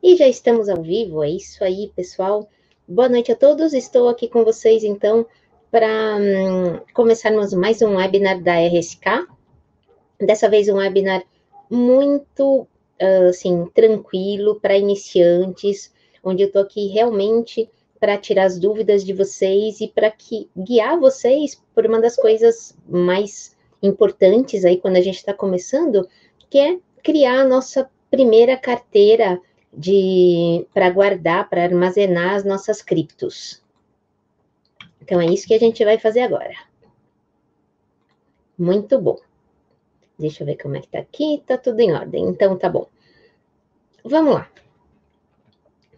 E já estamos ao vivo, é isso aí, pessoal. Boa noite a todos, estou aqui com vocês, então, para começarmos mais um webinar da RSK. Dessa vez um webinar muito, assim, tranquilo, para iniciantes, onde eu estou aqui realmente para tirar as dúvidas de vocês e para guiar vocês por uma das coisas mais importantes aí quando a gente está começando, que é criar a nossa primeira carteira para guardar, para armazenar as nossas criptos. Então, é isso que a gente vai fazer agora. Muito bom. Deixa eu ver como é que tá aqui. Tá tudo em ordem. Então, tá bom. Vamos lá.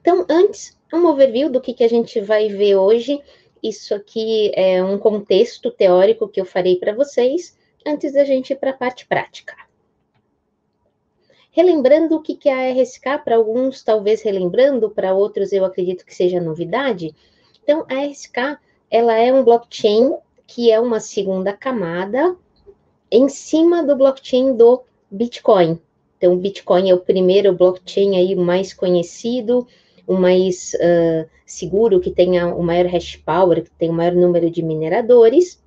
Então, antes, um overview do que a gente vai ver hoje. Isso aqui é um contexto teórico que eu farei para vocês, antes da gente ir para a parte prática. Relembrando o que é a RSK, para alguns talvez relembrando, para outros eu acredito que seja novidade. Então, a RSK, ela é um blockchain que é uma segunda camada em cima do blockchain do Bitcoin. Então, o Bitcoin é o primeiro blockchain aí mais conhecido, o mais seguro, que tenha o maior hash power, que tem o maior número de mineradores.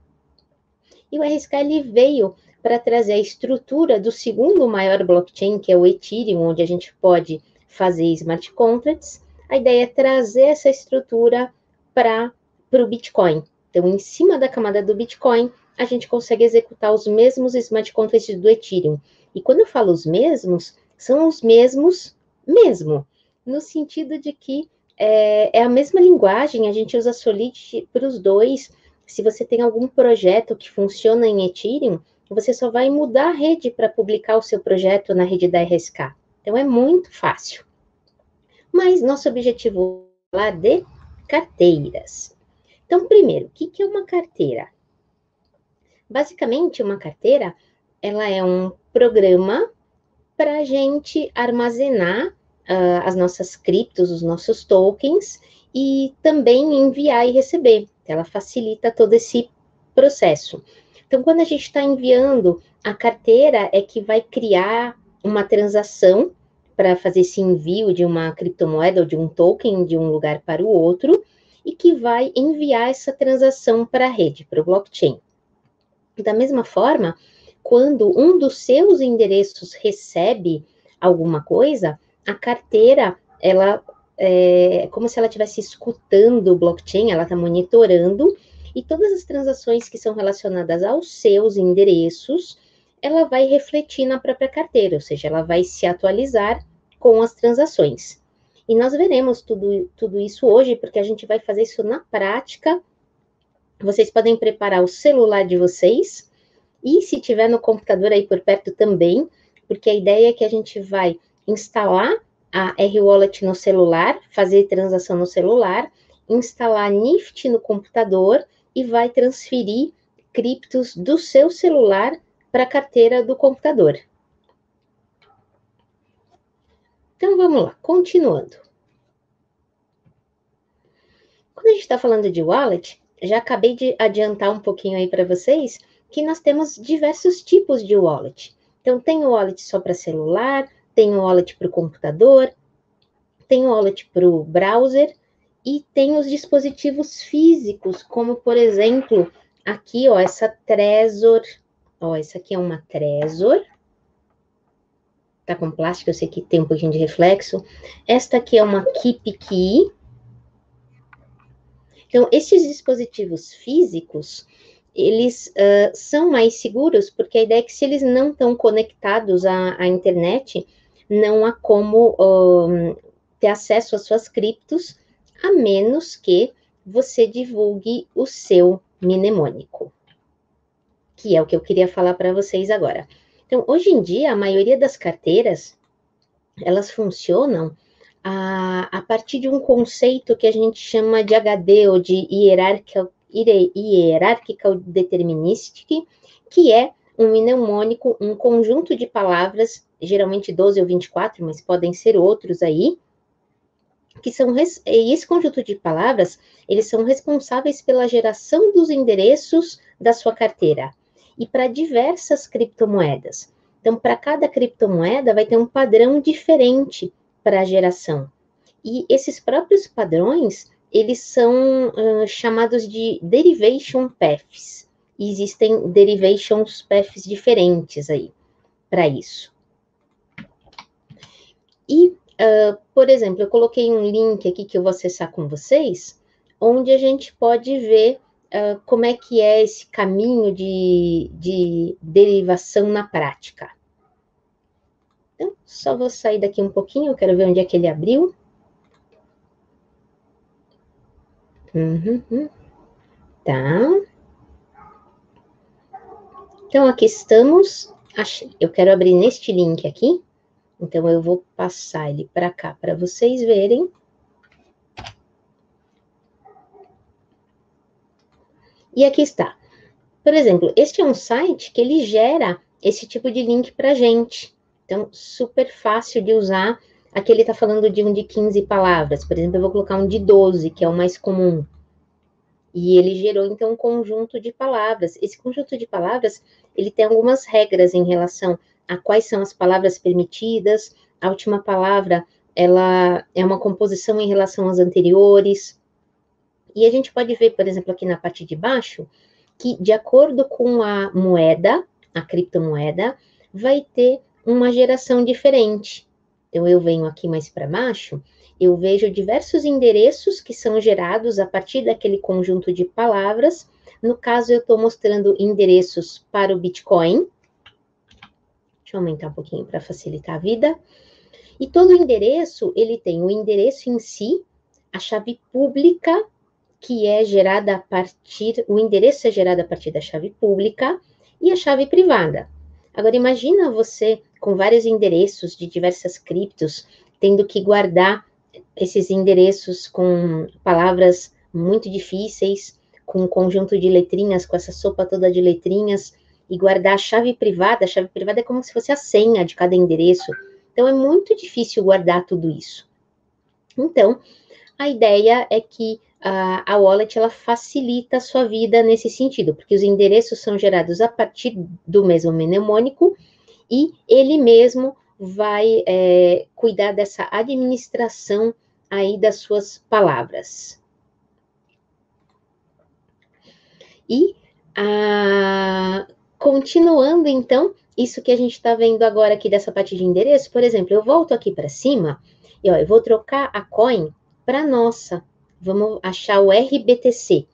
E o RSK ele veio para trazer a estrutura do segundo maior blockchain, que é o Ethereum, onde a gente pode fazer smart contracts. A ideia é trazer essa estrutura para o Bitcoin. Então, em cima da camada do Bitcoin, a gente consegue executar os mesmos smart contracts do Ethereum. E quando eu falo os mesmos, são os mesmos mesmo, no sentido de que é a mesma linguagem, a gente usa Solidity para os dois. Se você tem algum projeto que funciona em Ethereum, você só vai mudar a rede para publicar o seu projeto na rede da RSK. Então, é muito fácil. Mas nosso objetivo é falar de carteiras. Então, primeiro, o que é uma carteira? Basicamente, uma carteira, ela é um programa para a gente armazenar as nossas criptos, os nossos tokens, e também enviar e receber. Ela facilita todo esse processo. Então, quando a gente está enviando, a carteira é que vai criar uma transação para fazer esse envio de uma criptomoeda ou de um token de um lugar para o outro, e que vai enviar essa transação para a rede, para o blockchain. Da mesma forma, quando um dos seus endereços recebe alguma coisa, a carteira, ela é como se ela estivesse escutando o blockchain, ela está monitorando, e todas as transações que são relacionadas aos seus endereços, ela vai refletir na própria carteira, ou seja, ela vai se atualizar com as transações. E nós veremos tudo isso hoje, porque a gente vai fazer isso na prática. Vocês podem preparar o celular de vocês, e se tiver no computador aí por perto também, porque a ideia é que a gente vai instalar a R-Wallet no celular, fazer transação no celular, instalar NIFT no computador e vai transferir criptos do seu celular para a carteira do computador. Então, vamos lá, continuando. Quando a gente está falando de wallet, já acabei de adiantar um pouquinho aí para vocês, que nós temos diversos tipos de wallet. Então, tem o wallet só para celular, tem o wallet para o computador, tem o wallet para o browser e tem os dispositivos físicos, como, por exemplo, aqui, ó, essa Trezor. Ó, essa aqui é uma Trezor. Tá com plástico, eu sei que tem um pouquinho de reflexo. Esta aqui é uma KeepKey. Então, esses dispositivos físicos, eles são mais seguros, porque a ideia é que se eles não estão conectados à internet, não há como ter acesso às suas criptos, a menos que você divulgue o seu mnemônico, que é o que eu queria falar para vocês agora. Então, hoje em dia, a maioria das carteiras, elas funcionam a partir de um conceito que a gente chama de HD, ou de Hierarchical Deterministic, que é um mnemônico, um conjunto de palavras, geralmente 12 ou 24, mas podem ser outros aí, que são, e esse conjunto de palavras, eles são responsáveis pela geração dos endereços da sua carteira, e para diversas criptomoedas. Então, para cada criptomoeda vai ter um padrão diferente para a geração. E esses próprios padrões, eles são chamados de derivation paths. E existem derivation paths diferentes aí para isso. E, por exemplo, eu coloquei um link aqui que eu vou acessar com vocês, onde a gente pode ver como é que é esse caminho de derivação na prática. Então, só vou sair daqui um pouquinho, eu quero ver onde é que ele abriu. Tá. Então, aqui estamos. Eu quero abrir neste link aqui. Então, eu vou passar ele para cá para vocês verem. E aqui está. Por exemplo, este é um site que ele gera esse tipo de link para a gente. Então, super fácil de usar. Aqui ele está falando de um de 15 palavras. Por exemplo, eu vou colocar um de 12, que é o mais comum. E ele gerou, então, um conjunto de palavras. Esse conjunto de palavras, ele tem algumas regras em relação a quais são as palavras permitidas. A última palavra, ela é uma composição em relação às anteriores. E a gente pode ver, por exemplo, aqui na parte de baixo, que de acordo com a moeda, a criptomoeda, vai ter uma geração diferente. Então, eu venho aqui mais para baixo, eu vejo diversos endereços que são gerados a partir daquele conjunto de palavras. No caso, eu estou mostrando endereços para o Bitcoin. Deixa eu aumentar um pouquinho para facilitar a vida. E todo endereço, ele tem o endereço em si, a chave pública, que é gerada a partir, o endereço é gerado a partir da chave pública e a chave privada. Agora, imagina você com vários endereços de diversas criptos, tendo que guardar esses endereços com palavras muito difíceis, com um conjunto de letrinhas, com essa sopa toda de letrinhas, e guardar a chave privada é como se fosse a senha de cada endereço. Então, é muito difícil guardar tudo isso. Então, a ideia é que a wallet, ela facilita a sua vida nesse sentido, porque os endereços são gerados a partir do mesmo mnemônico, e ele mesmo vai cuidar dessa administração aí das suas palavras. E, continuando, então, isso que a gente está vendo agora aqui dessa parte de endereço, por exemplo, eu volto aqui para cima, e ó, eu vou trocar a coin para nossa. Vamos achar o RBTC,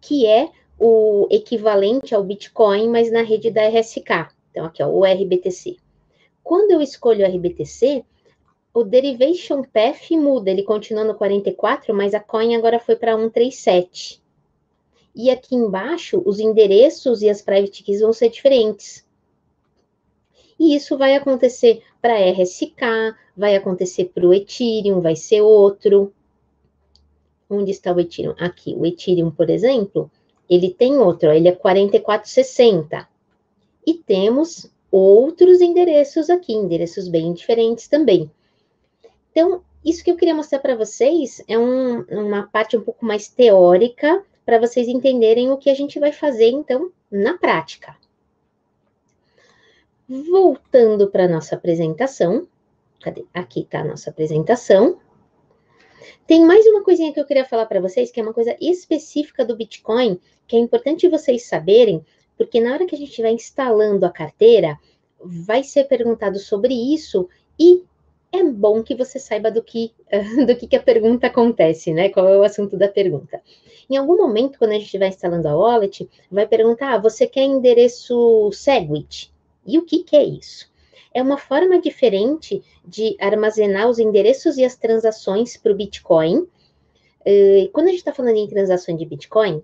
que é o equivalente ao Bitcoin, mas na rede da RSK. Então, aqui, ó, o RBTC. Quando eu escolho o RBTC, o Derivation Path muda, ele continua no 44, mas a coin agora foi para 137. E aqui embaixo, os endereços e as private keys vão ser diferentes. E isso vai acontecer para RSK, vai acontecer para o Ethereum, vai ser outro. Onde está o Ethereum? Aqui, o Ethereum, por exemplo, ele tem outro, ó, ele é 4460. E temos outros endereços aqui, endereços bem diferentes também. Então, isso que eu queria mostrar para vocês é uma parte um pouco mais teórica, para vocês entenderem o que a gente vai fazer, então, na prática. Voltando para a nossa apresentação, cadê? Aqui está a nossa apresentação. Tem mais uma coisinha que eu queria falar para vocês, que é uma coisa específica do Bitcoin, que é importante vocês saberem, porque na hora que a gente vai instalando a carteira, vai ser perguntado sobre isso, e é bom que você saiba do que a pergunta acontece, né? Qual é o assunto da pergunta. Em algum momento, quando a gente vai instalando a wallet, vai perguntar, você quer endereço Segwit? E o que é isso? É uma forma diferente de armazenar os endereços e as transações para o Bitcoin. Quando a gente está falando em transações de Bitcoin,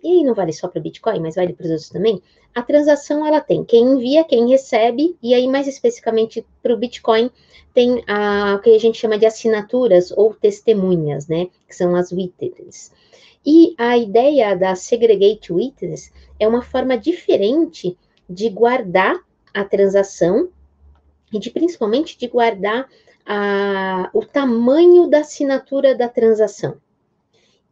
e aí não vale só para o Bitcoin, mas vale para os outros também, a transação ela tem quem envia, quem recebe, e aí mais especificamente para o Bitcoin tem o que a gente chama de assinaturas ou testemunhas, né, que são as witnesses. E a ideia da Segregate Witness é uma forma diferente de guardar a transação e principalmente de guardar o tamanho da assinatura da transação.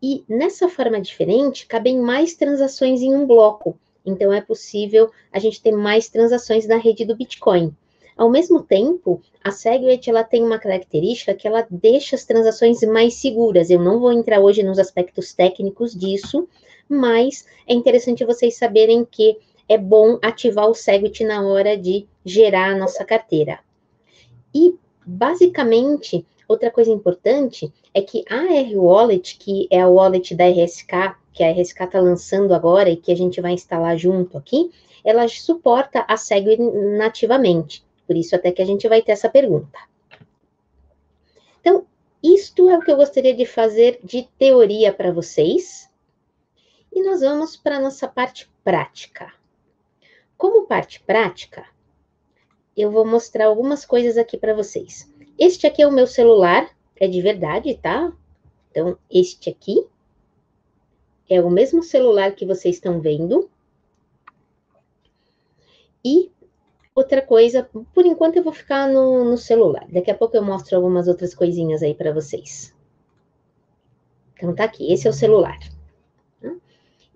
E nessa forma diferente, cabem mais transações em um bloco. Então, é possível a gente ter mais transações na rede do Bitcoin. Ao mesmo tempo, a Segwit, ela tem uma característica que ela deixa as transações mais seguras. Eu não vou entrar hoje nos aspectos técnicos disso, mas é interessante vocês saberem que é bom ativar o Segwit na hora de gerar a nossa carteira. E, basicamente, outra coisa importante é que a R-Wallet, que é a wallet da RSK, que a RSK está lançando agora e que a gente vai instalar junto aqui, ela suporta a Segwit nativamente. Por isso até que a gente vai ter essa pergunta. Então, isto é o que eu gostaria de fazer de teoria para vocês. E nós vamos para a nossa parte prática. Como parte prática, eu vou mostrar algumas coisas aqui para vocês. Este aqui é o meu celular, é de verdade, tá? Então, este aqui é o mesmo celular que vocês estão vendo. E outra coisa, por enquanto eu vou ficar no celular. Daqui a pouco eu mostro algumas outras coisinhas aí para vocês. Então, tá aqui, esse é o celular.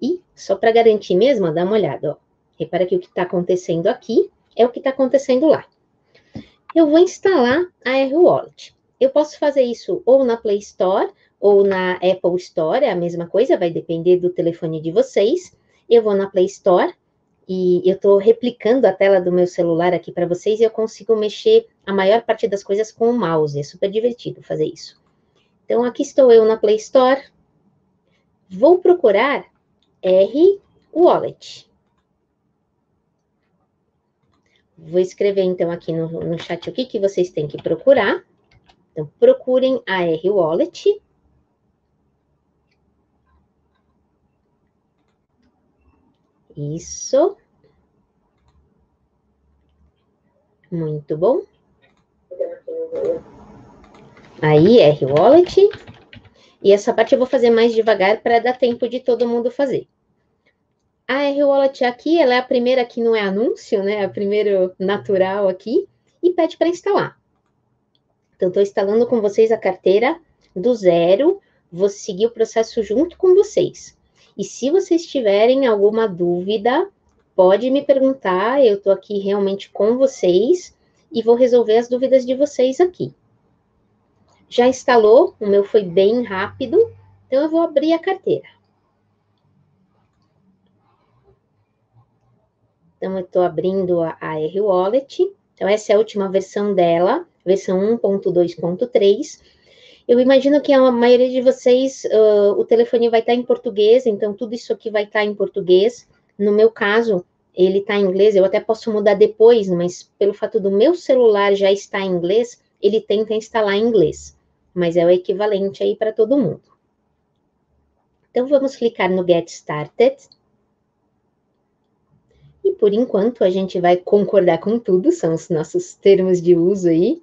E, só para garantir mesmo, ó, dá uma olhada, ó. Repara que o que está acontecendo aqui é o que está acontecendo lá. Eu vou instalar a R-Wallet. Eu posso fazer isso ou na Play Store ou na Apple Store, é a mesma coisa, vai depender do telefone de vocês. Eu vou na Play Store e eu estou replicando a tela do meu celular aqui para vocês e eu consigo mexer a maior parte das coisas com o mouse. É super divertido fazer isso. Então, aqui estou eu na Play Store. Vou procurar R-Wallet. Vou escrever, então, aqui no chat o que vocês têm que procurar. Então, procurem a R-Wallet. Isso. Muito bom. Aí, R-Wallet. E essa parte eu vou fazer mais devagar para dar tempo de todo mundo fazer. A R-Wallet aqui, ela é a primeira que não é anúncio, né? A primeira natural aqui. E pede para instalar. Então, estou instalando com vocês a carteira do zero. Vou seguir o processo junto com vocês. E se vocês tiverem alguma dúvida, pode me perguntar. Eu estou aqui realmente com vocês e vou resolver as dúvidas de vocês aqui. Já instalou? O meu foi bem rápido. Então, eu vou abrir a carteira. Então, eu estou abrindo a R-Wallet. Então, essa é a última versão dela, versão 1.2.3. Eu imagino que a maioria de vocês, o telefone vai estar em português, então tudo isso aqui vai estar em português. No meu caso, ele está em inglês, eu até posso mudar depois, mas pelo fato do meu celular já estar em inglês, ele tenta instalar em inglês. Mas é o equivalente aí para todo mundo. Então, vamos clicar no Get Started. E, por enquanto, a gente vai concordar com tudo, são os nossos termos de uso aí.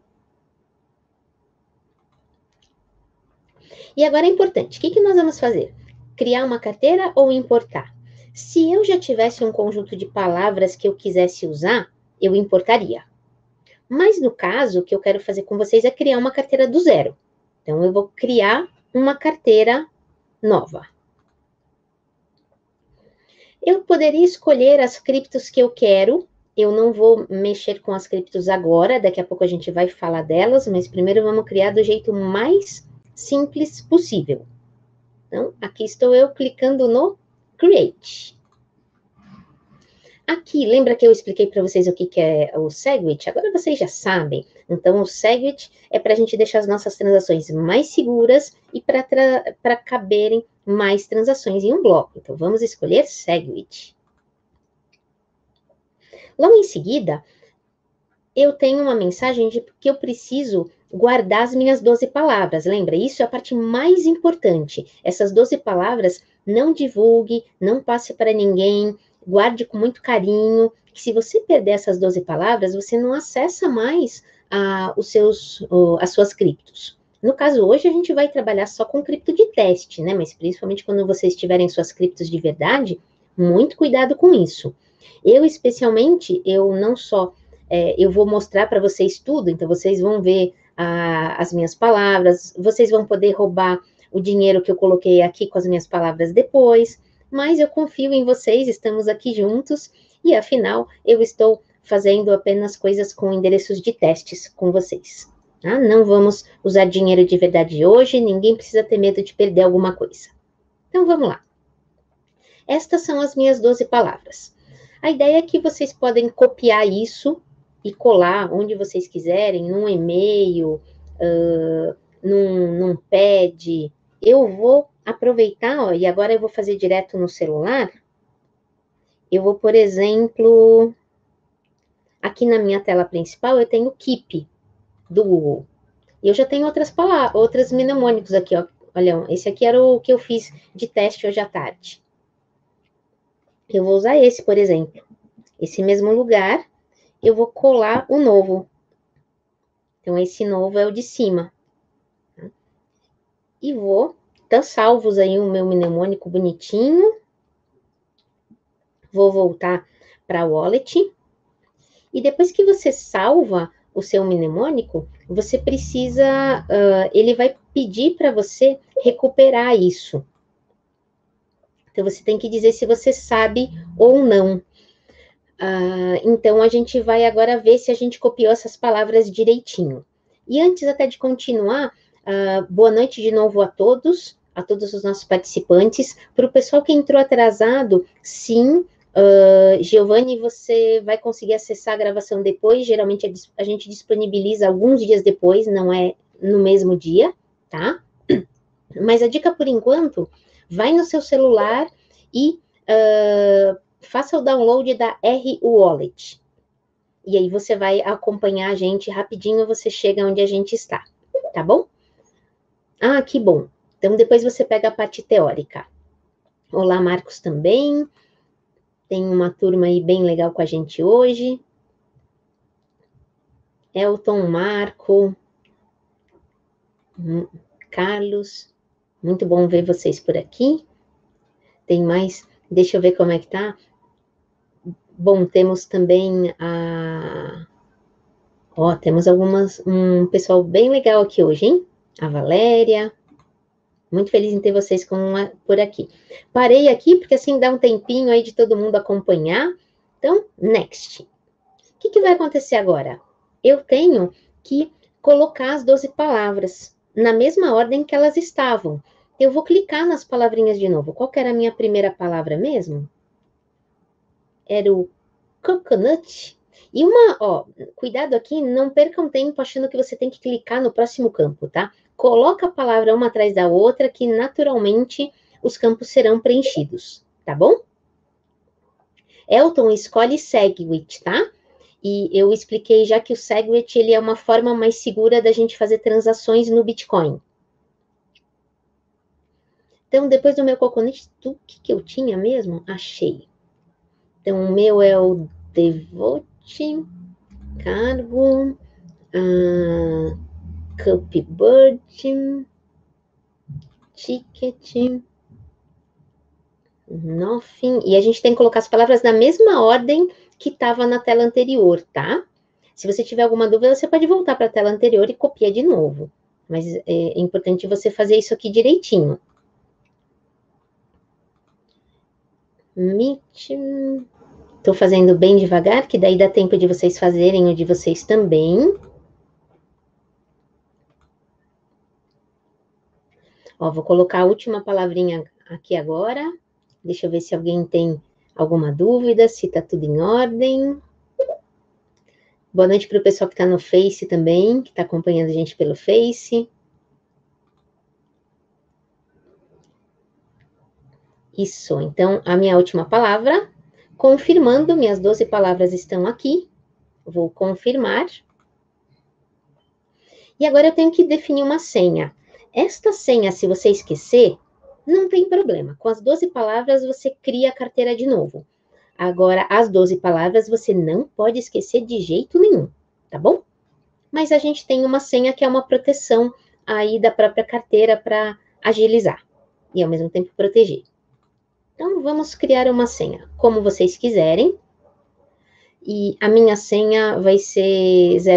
E agora é importante, o que nós vamos fazer? Criar uma carteira ou importar? Se eu já tivesse um conjunto de palavras que eu quisesse usar, eu importaria. Mas, no caso, o que eu quero fazer com vocês é criar uma carteira do zero. Então, eu vou criar uma carteira nova. Eu poderia escolher as criptos que eu quero. Eu não vou mexer com as criptos agora, daqui a pouco a gente vai falar delas, mas primeiro vamos criar do jeito mais simples possível. Então, aqui estou eu clicando no Create. Aqui, lembra que eu expliquei para vocês o que é o Segwit? Agora vocês já sabem. Então, o Segwit é para a gente deixar as nossas transações mais seguras e para caberem mais transações em um bloco. Então, vamos escolher Segwit. Logo em seguida, eu tenho uma mensagem de que eu preciso guardar as minhas 12 palavras. Lembra? Isso é a parte mais importante. Essas 12 palavras, não divulgue, não passe para ninguém, guarde com muito carinho, que se você perder essas 12 palavras, você não acessa mais as suas criptos. No caso, hoje a gente vai trabalhar só com cripto de teste, né? Mas principalmente quando vocês tiverem suas criptos de verdade, muito cuidado com isso. Eu, especialmente, eu não só... eu vou mostrar para vocês tudo, então vocês vão ver as minhas palavras, vocês vão poder roubar o dinheiro que eu coloquei aqui com as minhas palavras depois, mas eu confio em vocês, estamos aqui juntos, e afinal, eu estou fazendo apenas coisas com endereços de testes com vocês. Tá? Não vamos usar dinheiro de verdade hoje, ninguém precisa ter medo de perder alguma coisa. Então, vamos lá. Estas são as minhas 12 palavras. A ideia é que vocês podem copiar isso e colar onde vocês quiserem, num e-mail, num pad. Eu vou aproveitar, ó, e agora eu vou fazer direto no celular. Eu vou, por exemplo, aqui na minha tela principal, eu tenho Keep, do Google. E eu já tenho outras palavras, outros mnemônicos aqui, ó. Olha, esse aqui era o que eu fiz de teste hoje à tarde. Eu vou usar esse, por exemplo. Esse mesmo lugar, eu vou colar o novo. Então, esse novo é o de cima. E vou, tá salvos aí o meu mnemônico bonitinho. Vou voltar para a wallet. E depois que você salva o seu mnemônico, você precisa, ele vai pedir para você recuperar isso. Então, você tem que dizer se você sabe ou não. Então, a gente vai agora ver se a gente copiou essas palavras direitinho. E antes até de continuar, boa noite de novo a todos os nossos participantes. Para o pessoal que entrou atrasado, sim, Giovanni, você vai conseguir acessar a gravação depois. Geralmente a gente disponibiliza alguns dias depois, não é no mesmo dia, tá? Mas a dica por enquanto, vai no seu celular e faça o download da R-Wallet. E aí você vai acompanhar a gente rapidinho, você chega onde a gente está, tá bom? Ah, que bom. Então, depois você pega a parte teórica. Olá, Marcos também. Tem uma turma aí bem legal com a gente hoje. Elton, Marco, Carlos. Muito bom ver vocês por aqui. Tem mais, deixa eu ver como é que tá. Bom, temos também temos um pessoal bem legal aqui hoje, hein? A Valéria. Muito feliz em ter vocês por aqui. Parei aqui porque assim dá um tempinho aí de todo mundo acompanhar. Então, next. O que vai acontecer agora? Eu tenho que colocar as 12 palavras na mesma ordem que elas estavam. Eu vou clicar nas palavrinhas de novo. Qual que era a minha primeira palavra mesmo? Era o coconut. E cuidado aqui, não percam tempo achando que você tem que clicar no próximo campo, tá? Coloca a palavra uma atrás da outra, que naturalmente os campos serão preenchidos, tá bom? Elton, escolhe Segwit, tá? E eu expliquei já que o Segwit, ele é uma forma mais segura da gente fazer transações no Bitcoin. Então, depois do meu coconut, o que eu tinha mesmo? Achei. Então, o meu é o Devote, Cargo, Cupbird, Ticket, Nothing. E a gente tem que colocar as palavras na mesma ordem que estava na tela anterior, tá? Se você tiver alguma dúvida, você pode voltar para a tela anterior e copiar de novo. Mas é importante você fazer isso aqui direitinho. Meet. Estou fazendo bem devagar, que daí dá tempo de vocês fazerem o de vocês também. Ó, vou colocar a última palavrinha aqui agora. Deixa eu ver se alguém tem alguma dúvida, se está tudo em ordem. Boa noite para o pessoal que está no Face também, que está acompanhando a gente pelo Face. Isso, então, a minha última palavra, confirmando, minhas 12 palavras estão aqui. Vou confirmar. E agora eu tenho que definir uma senha. Esta senha, se você esquecer, não tem problema. Com as 12 palavras, você cria a carteira de novo. Agora, as 12 palavras, você não pode esquecer de jeito nenhum, tá bom? Mas a gente tem uma senha que é uma proteção aí da própria carteira para agilizar e, ao mesmo tempo, proteger. Então, vamos criar uma senha, como vocês quiserem. E a minha senha vai ser 000.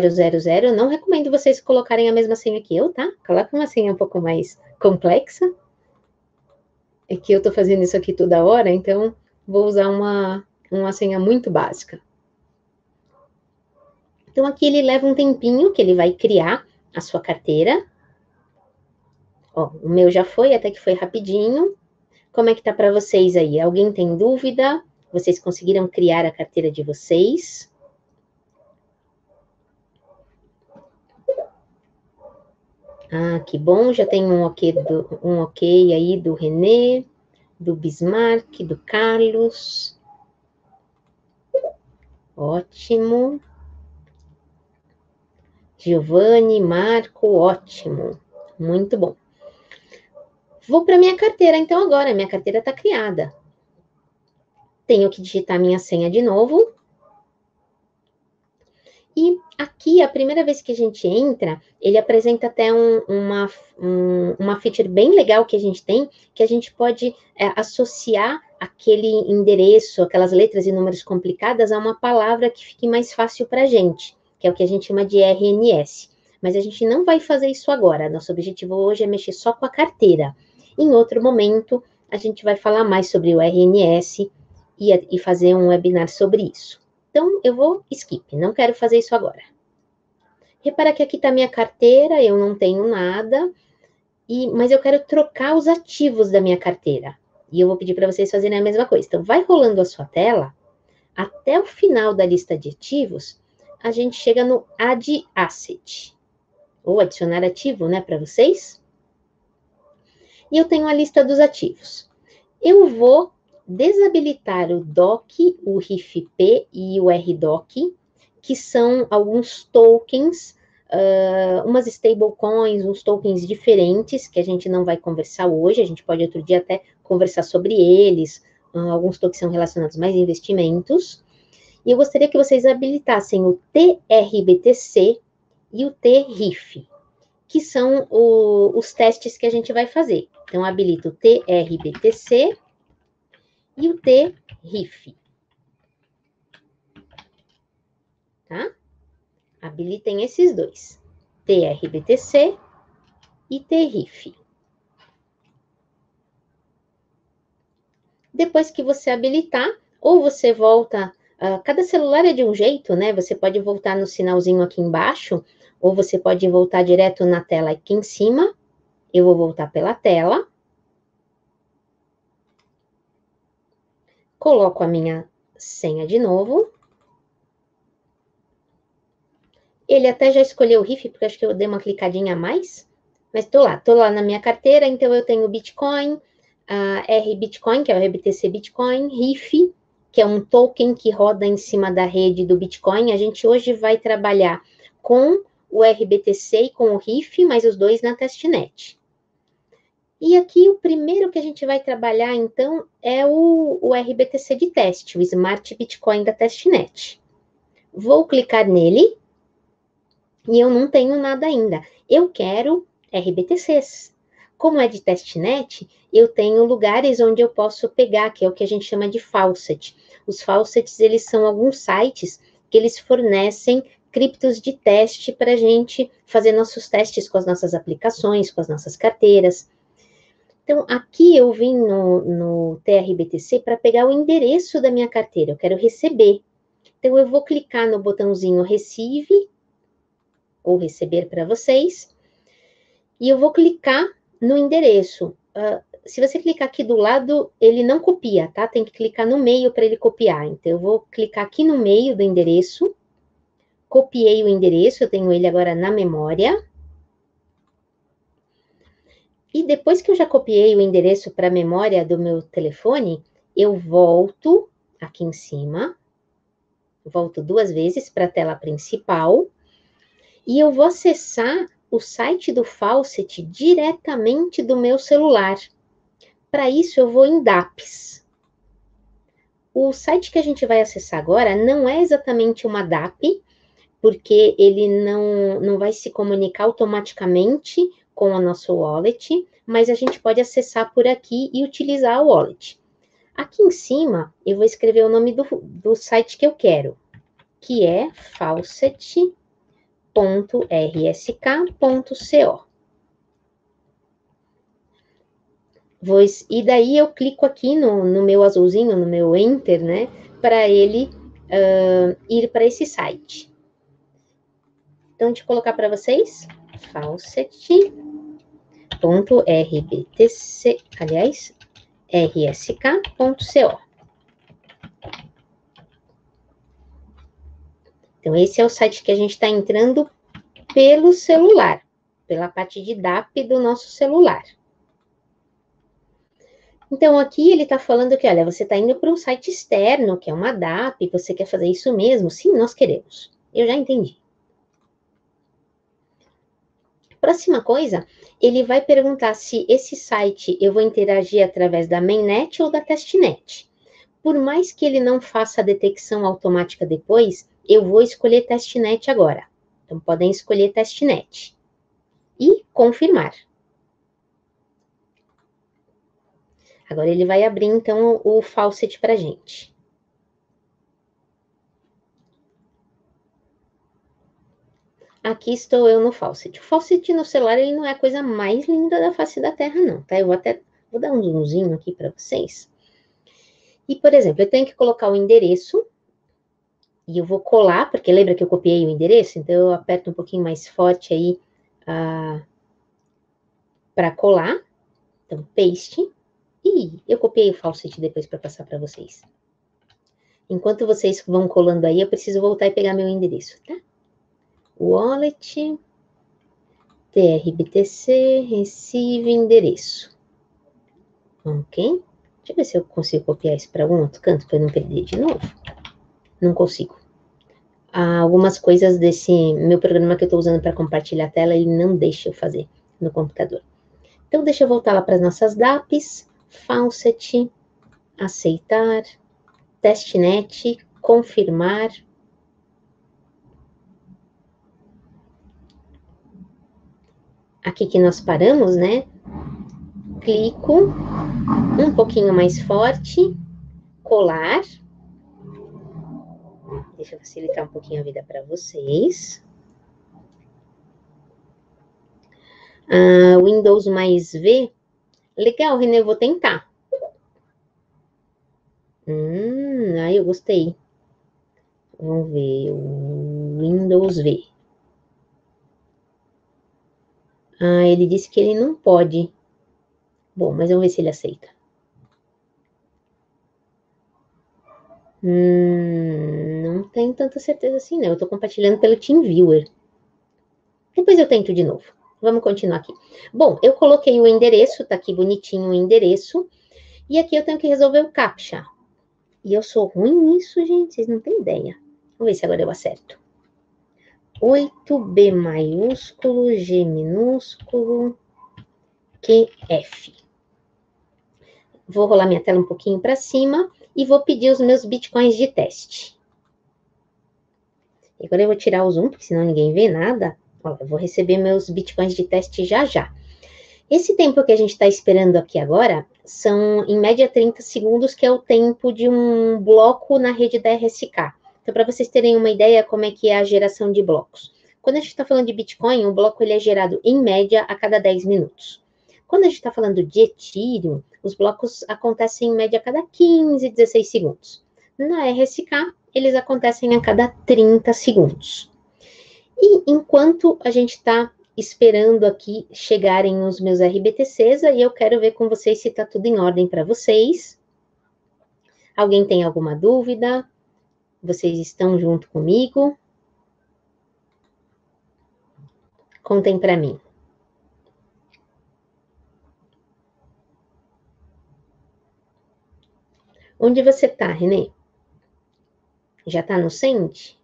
Eu não recomendo vocês colocarem a mesma senha que eu, tá? Coloca uma senha um pouco mais complexa. É que eu tô fazendo isso aqui toda hora, então vou usar uma senha muito básica. Então, aqui ele leva um tempinho que ele vai criar a sua carteira. Ó, o meu já foi, até que foi rapidinho. Como é que tá para vocês aí? Alguém tem dúvida? Vocês conseguiram criar a carteira de vocês? Ah, que bom, já tem um ok aí do Renê, do Bismarck, do Carlos. Ótimo. Giovanni, Marco, ótimo. Muito bom. Vou para minha carteira, então, agora. Minha carteira está criada. Tenho que digitar minha senha de novo. E aqui, a primeira vez que a gente entra, ele apresenta até uma feature bem legal que a gente tem, que a gente pode associar aquele endereço, aquelas letras e números complicadas a uma palavra que fique mais fácil para a gente, que é o que a gente chama de RNS. Mas a gente não vai fazer isso agora. Nosso objetivo hoje é mexer só com a carteira. Em outro momento, a gente vai falar mais sobre o RNS e fazer um webinar sobre isso. Então, eu vou skip, não quero fazer isso agora. Repara que aqui está minha carteira, eu não tenho nada, mas eu quero trocar os ativos da minha carteira. E eu vou pedir para vocês fazerem a mesma coisa. Então, vai rolando a sua tela, até o final da lista de ativos, a gente chega no Add Asset, ou adicionar ativo, né, para vocês. E eu tenho a lista dos ativos. Eu vou desabilitar o DOC, o RIF-P e o RDOC, que são alguns tokens, umas stablecoins, uns tokens diferentes, que a gente não vai conversar hoje, a gente pode outro dia até conversar sobre eles, alguns tokens são relacionados mais a investimentos, e eu gostaria que vocês habilitassem o TRBTC e o TRIF, que são os testes que a gente vai fazer. Então, habilito o TRBTC e o TRIF. Tá? Habilitem esses dois. TRBTC e TRIF. Depois que você habilitar, ou você volta... cada celular é de um jeito, né? Você pode voltar no sinalzinho aqui embaixo, ou você pode voltar direto na tela aqui em cima. Eu vou voltar pela tela. Coloco a minha senha de novo. Ele até já escolheu o RIF, porque acho que eu dei uma clicadinha a mais. Mas tô lá na minha carteira, então eu tenho Bitcoin, RBitcoin, que é o RBTC Bitcoin, RIF, que é um token que roda em cima da rede do Bitcoin. A gente hoje vai trabalhar com o RBTC e com o RIF, mas os dois na testnet. E aqui o primeiro que a gente vai trabalhar, então, é o RBTC de teste, o Smart Bitcoin da testnet. Vou clicar nele, e eu não tenho nada ainda. Eu quero RBTCs. Como é de testnet, eu tenho lugares onde eu posso pegar, que é o que a gente chama de faucet. Os faucets, eles são alguns sites que eles fornecem criptos de teste para a gente fazer nossos testes com as nossas aplicações, com as nossas carteiras. Então, aqui eu vim no TRBTC para pegar o endereço da minha carteira, eu quero receber. Então, eu vou clicar no botãozinho Receive, ou receber para vocês, e eu vou clicar no endereço. Se você clicar aqui do lado, ele não copia, tá? Tem que clicar no meio para ele copiar. Então, eu vou clicar aqui no meio do endereço, copiei o endereço, eu tenho ele agora na memória. E depois que eu já copiei o endereço para a memória do meu telefone, eu volto aqui em cima, volto 2 vezes para a tela principal, e eu vou acessar o site do Faucet diretamente do meu celular. Para isso, eu vou em DApps. O site que a gente vai acessar agora não é exatamente uma DApp, porque ele não vai se comunicar automaticamente com a nossa wallet, mas a gente pode acessar por aqui e utilizar a wallet. Aqui em cima, eu vou escrever o nome do site que eu quero, que é faucet.rsk.co. E daí eu clico aqui no meu azulzinho, no meu Enter, né, para ele ir para esse site. Então, deixa eu colocar para vocês, faucet.rbtc, aliás, rsk.co. Então, esse é o site que a gente está entrando pelo celular, pela parte de DAP do nosso celular. Então, aqui ele está falando que, olha, você está indo para um site externo, que é uma DAP, você quer fazer isso mesmo? Sim, nós queremos. Eu já entendi. Próxima coisa, ele vai perguntar se esse site eu vou interagir através da mainnet ou da testnet. Por mais que ele não faça a detecção automática depois, eu vou escolher testnet agora. Então, podem escolher testnet. E confirmar. Agora ele vai abrir, então, o Faucet para a gente. Aqui estou eu no Faucet. O Faucet no celular, ele não é a coisa mais linda da face da Terra, não, tá? Eu vou dar um zoomzinho aqui para vocês. E, por exemplo, eu tenho que colocar o endereço, e eu vou colar, porque lembra que eu copiei o endereço? Então, eu aperto um pouquinho mais forte aí para colar. Então, paste. E eu copiei o Faucet depois para passar para vocês. Enquanto vocês vão colando aí, eu preciso voltar e pegar meu endereço, tá? Wallet, TRBTC, Recife, endereço. Ok? Deixa eu ver se eu consigo copiar isso para algum outro canto, para eu não perder de novo. Não consigo. Algumas coisas desse meu programa que eu estou usando para compartilhar a tela, ele não deixa eu fazer no computador. Então, deixa eu voltar lá para as nossas DAPs. Faucet, aceitar, testnet, confirmar. Aqui que nós paramos, né? Clico um pouquinho mais forte, colar. Deixa eu facilitar um pouquinho a vida para vocês. Windows mais V. Legal, Renê, eu vou tentar. Eu gostei. Vamos ver, o Windows V. Ele disse que ele não pode. Bom, mas vamos ver se ele aceita. Não tenho tanta certeza assim, não. Eu estou compartilhando pelo TeamViewer. Depois eu tento de novo. Vamos continuar aqui. Bom, eu coloquei o endereço, tá aqui bonitinho o endereço. E aqui eu tenho que resolver o CAPTCHA. E eu sou ruim nisso, gente, vocês não têm ideia. Vamos ver se agora eu acerto. 8B maiúsculo, G minúsculo, QF. Vou rolar minha tela um pouquinho para cima e vou pedir os meus bitcoins de teste. Agora eu vou tirar o zoom, porque senão ninguém vê nada. Ó, eu vou receber meus bitcoins de teste já já. Esse tempo que a gente está esperando aqui agora são, em média, 30 segundos, que é o tempo de um bloco na rede da RSK. Então, para vocês terem uma ideia como é que é a geração de blocos. Quando a gente está falando de Bitcoin, o bloco ele é gerado, em média, a cada 10 minutos. Quando a gente está falando de Ethereum, os blocos acontecem, em média, a cada 15, 16 segundos. Na RSK, eles acontecem a cada 30 segundos. E enquanto a gente está esperando aqui chegarem os meus RBTCs, aí eu quero ver com vocês se está tudo em ordem para vocês. Alguém tem alguma dúvida? Vocês estão junto comigo? Contem para mim. Onde você está, Renê? Já está no Send?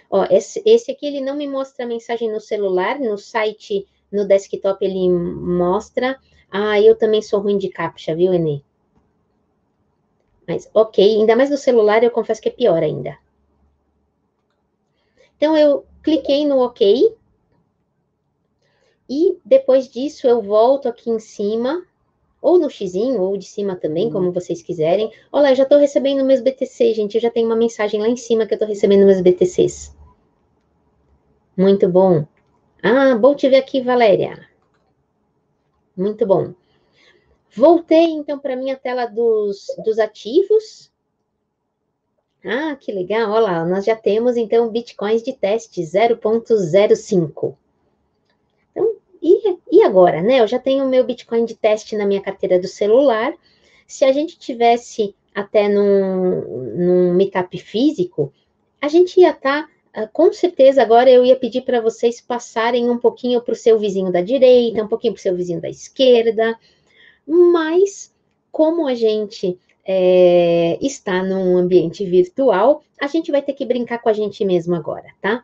Ó, esse aqui, ele não me mostra a mensagem no celular, no site, no desktop, ele mostra. Eu também sou ruim de CAPTCHA, viu, Renê? Mas, ok, ainda mais no celular, eu confesso que é pior ainda. Então, eu cliquei no ok. E depois disso, eu volto aqui em cima, ou no xizinho, ou de cima também, como vocês quiserem. Olha, eu já estou recebendo meus BTC, gente. Eu já tenho uma mensagem lá em cima que eu estou recebendo meus BTCs. Muito bom. Bom te ver aqui, Valéria. Muito bom. Voltei, então, para a minha tela dos ativos. Ah, que legal, olha lá, nós já temos, então, bitcoins de teste 0,05. Então, e agora, né? Eu já tenho o meu Bitcoin de teste na minha carteira do celular. Se a gente tivesse até num meetup físico, a gente ia estar, com certeza, agora eu ia pedir para vocês passarem um pouquinho para o seu vizinho da direita, um pouquinho para o seu vizinho da esquerda, mas como a gente está num ambiente virtual, a gente vai ter que brincar com a gente mesmo agora, tá?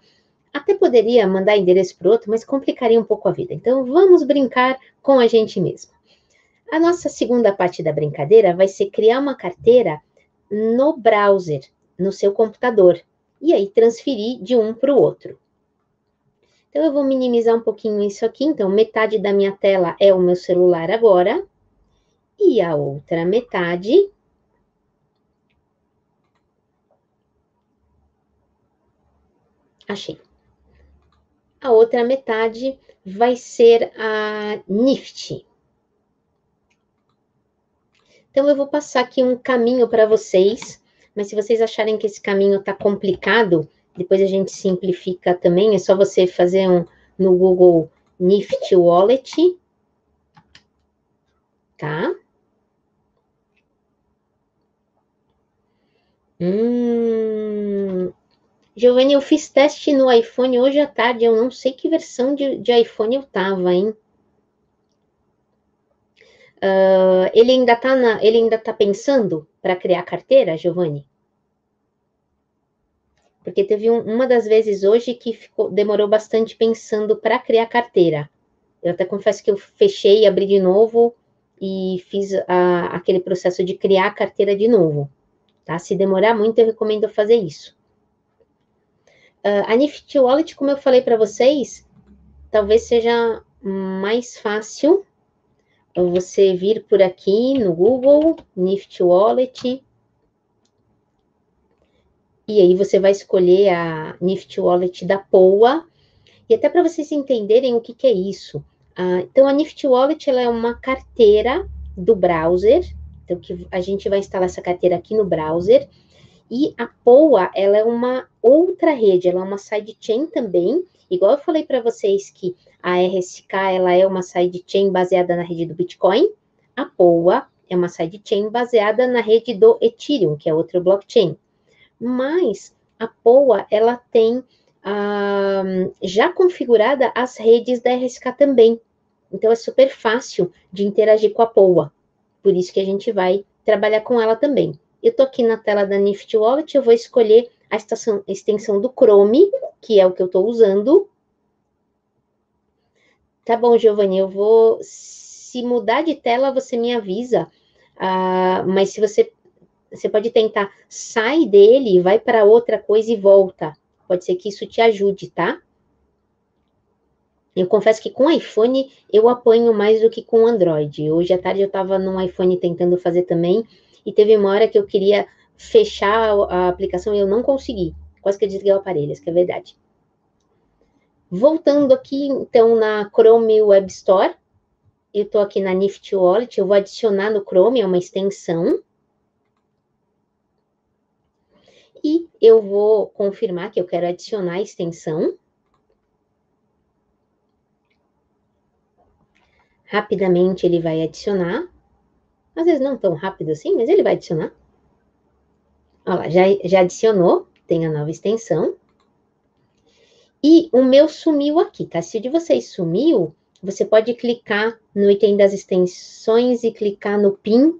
Até poderia mandar endereço para o outro, mas complicaria um pouco a vida. Então, vamos brincar com a gente mesmo. A nossa segunda parte da brincadeira vai ser criar uma carteira no browser, no seu computador, e aí transferir de um para o outro. Então, eu vou minimizar um pouquinho isso aqui. Então, metade da minha tela é o meu celular agora, e a outra metade achei. A outra metade vai ser a Nifty. Então, eu vou passar aqui um caminho para vocês, mas se vocês acharem que esse caminho está complicado, depois a gente simplifica também, é só você fazer no Google Nifty Wallet, tá? Giovanni, eu fiz teste no iPhone hoje à tarde, eu não sei que versão de iPhone eu tava, hein? Ele ainda tá pensando para criar carteira, Giovanni? Porque teve uma das vezes hoje que demorou bastante pensando para criar carteira. Eu até confesso que eu fechei, abri de novo e fiz aquele processo de criar a carteira de novo. Tá? Se demorar muito, eu recomendo fazer isso. A Nifty Wallet, como eu falei para vocês, talvez seja mais fácil você vir por aqui no Google, Nifty Wallet, e aí você vai escolher a Nifty Wallet da Poa, e até para vocês entenderem o que é isso. Então, a Nifty Wallet ela é uma carteira do browser, então que a gente vai instalar essa carteira aqui no browser, e a Poa ela é uma outra rede, ela é uma sidechain também, igual eu falei para vocês que a RSK ela é uma sidechain baseada na rede do Bitcoin, a Poa é uma sidechain baseada na rede do Ethereum, que é outro blockchain. Mas a Poa ela tem já configurada as redes da RSK também. Então é super fácil de interagir com a Poa. Por isso que a gente vai trabalhar com ela também. Eu estou aqui na tela da Nifty Wallet, eu vou escolher a extensão do Chrome, que é o que eu estou usando. Tá bom, Giovanni, eu vou. Se mudar de tela, você me avisa. Mas se você pode tentar, sai dele, vai para outra coisa e volta. Pode ser que isso te ajude, tá? Eu confesso que com iPhone eu apanho mais do que com Android. Hoje à tarde eu estava no iPhone tentando fazer também, e teve uma hora que eu queria fechar a aplicação e eu não consegui. Quase que eu desliguei o aparelho, isso que é verdade. Voltando aqui, então, na Chrome Web Store, eu estou aqui na Nifty Wallet, eu vou adicionar no Chrome, é uma extensão. E eu vou confirmar que eu quero adicionar a extensão. Rapidamente ele vai adicionar. Às vezes não tão rápido assim, mas ele vai adicionar. Olha lá, já adicionou, tem a nova extensão. E o meu sumiu aqui, tá? Se o de vocês sumiu, você pode clicar no item das extensões e clicar no PIN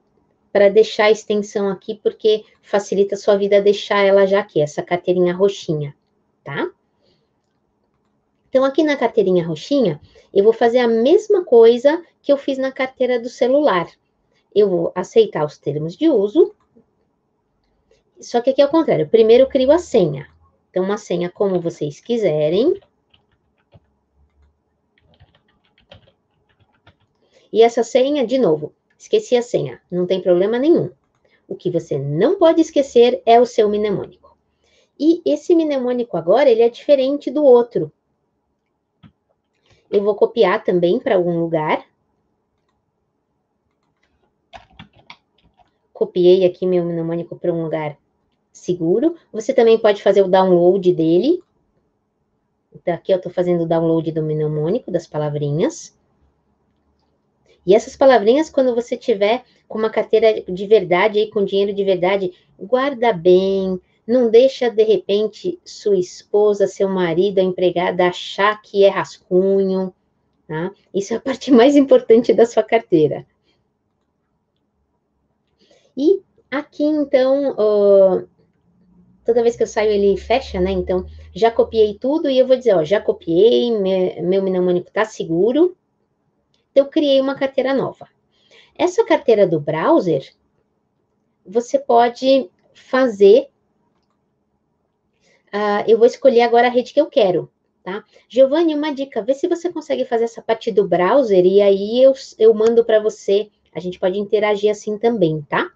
para deixar a extensão aqui, porque facilita a sua vida deixar ela já aqui, essa carteirinha roxinha, tá? Então, aqui na carteirinha roxinha, eu vou fazer a mesma coisa que eu fiz na carteira do celular. Eu vou aceitar os termos de uso, só que aqui é o contrário. Primeiro eu crio a senha. Então, uma senha como vocês quiserem. E essa senha, de novo, esqueci a senha, não tem problema nenhum. O que você não pode esquecer é o seu mnemônico. E esse mnemônico agora, ele é diferente do outro. Eu vou copiar também para algum lugar. Copiei aqui meu mnemônico para um lugar seguro. Você também pode fazer o download dele. Então, aqui eu estou fazendo o download do mnemônico, das palavrinhas. E essas palavrinhas, quando você tiver com uma carteira de verdade, aí, com dinheiro de verdade, guarda bem, não deixa, de repente, sua esposa, seu marido, a empregada, achar que é rascunho, tá? Isso é a parte mais importante da sua carteira. E aqui, então, toda vez que eu saio, ele fecha, né? Então, já copiei tudo e eu vou dizer, ó, já copiei, meu mnemônico tá seguro. Então, eu criei uma carteira nova. Essa carteira do browser, você pode fazer. Eu vou escolher agora a rede que eu quero, tá? Giovanni, uma dica: vê se você consegue fazer essa parte do browser e aí eu mando para você. A gente pode interagir assim também, tá?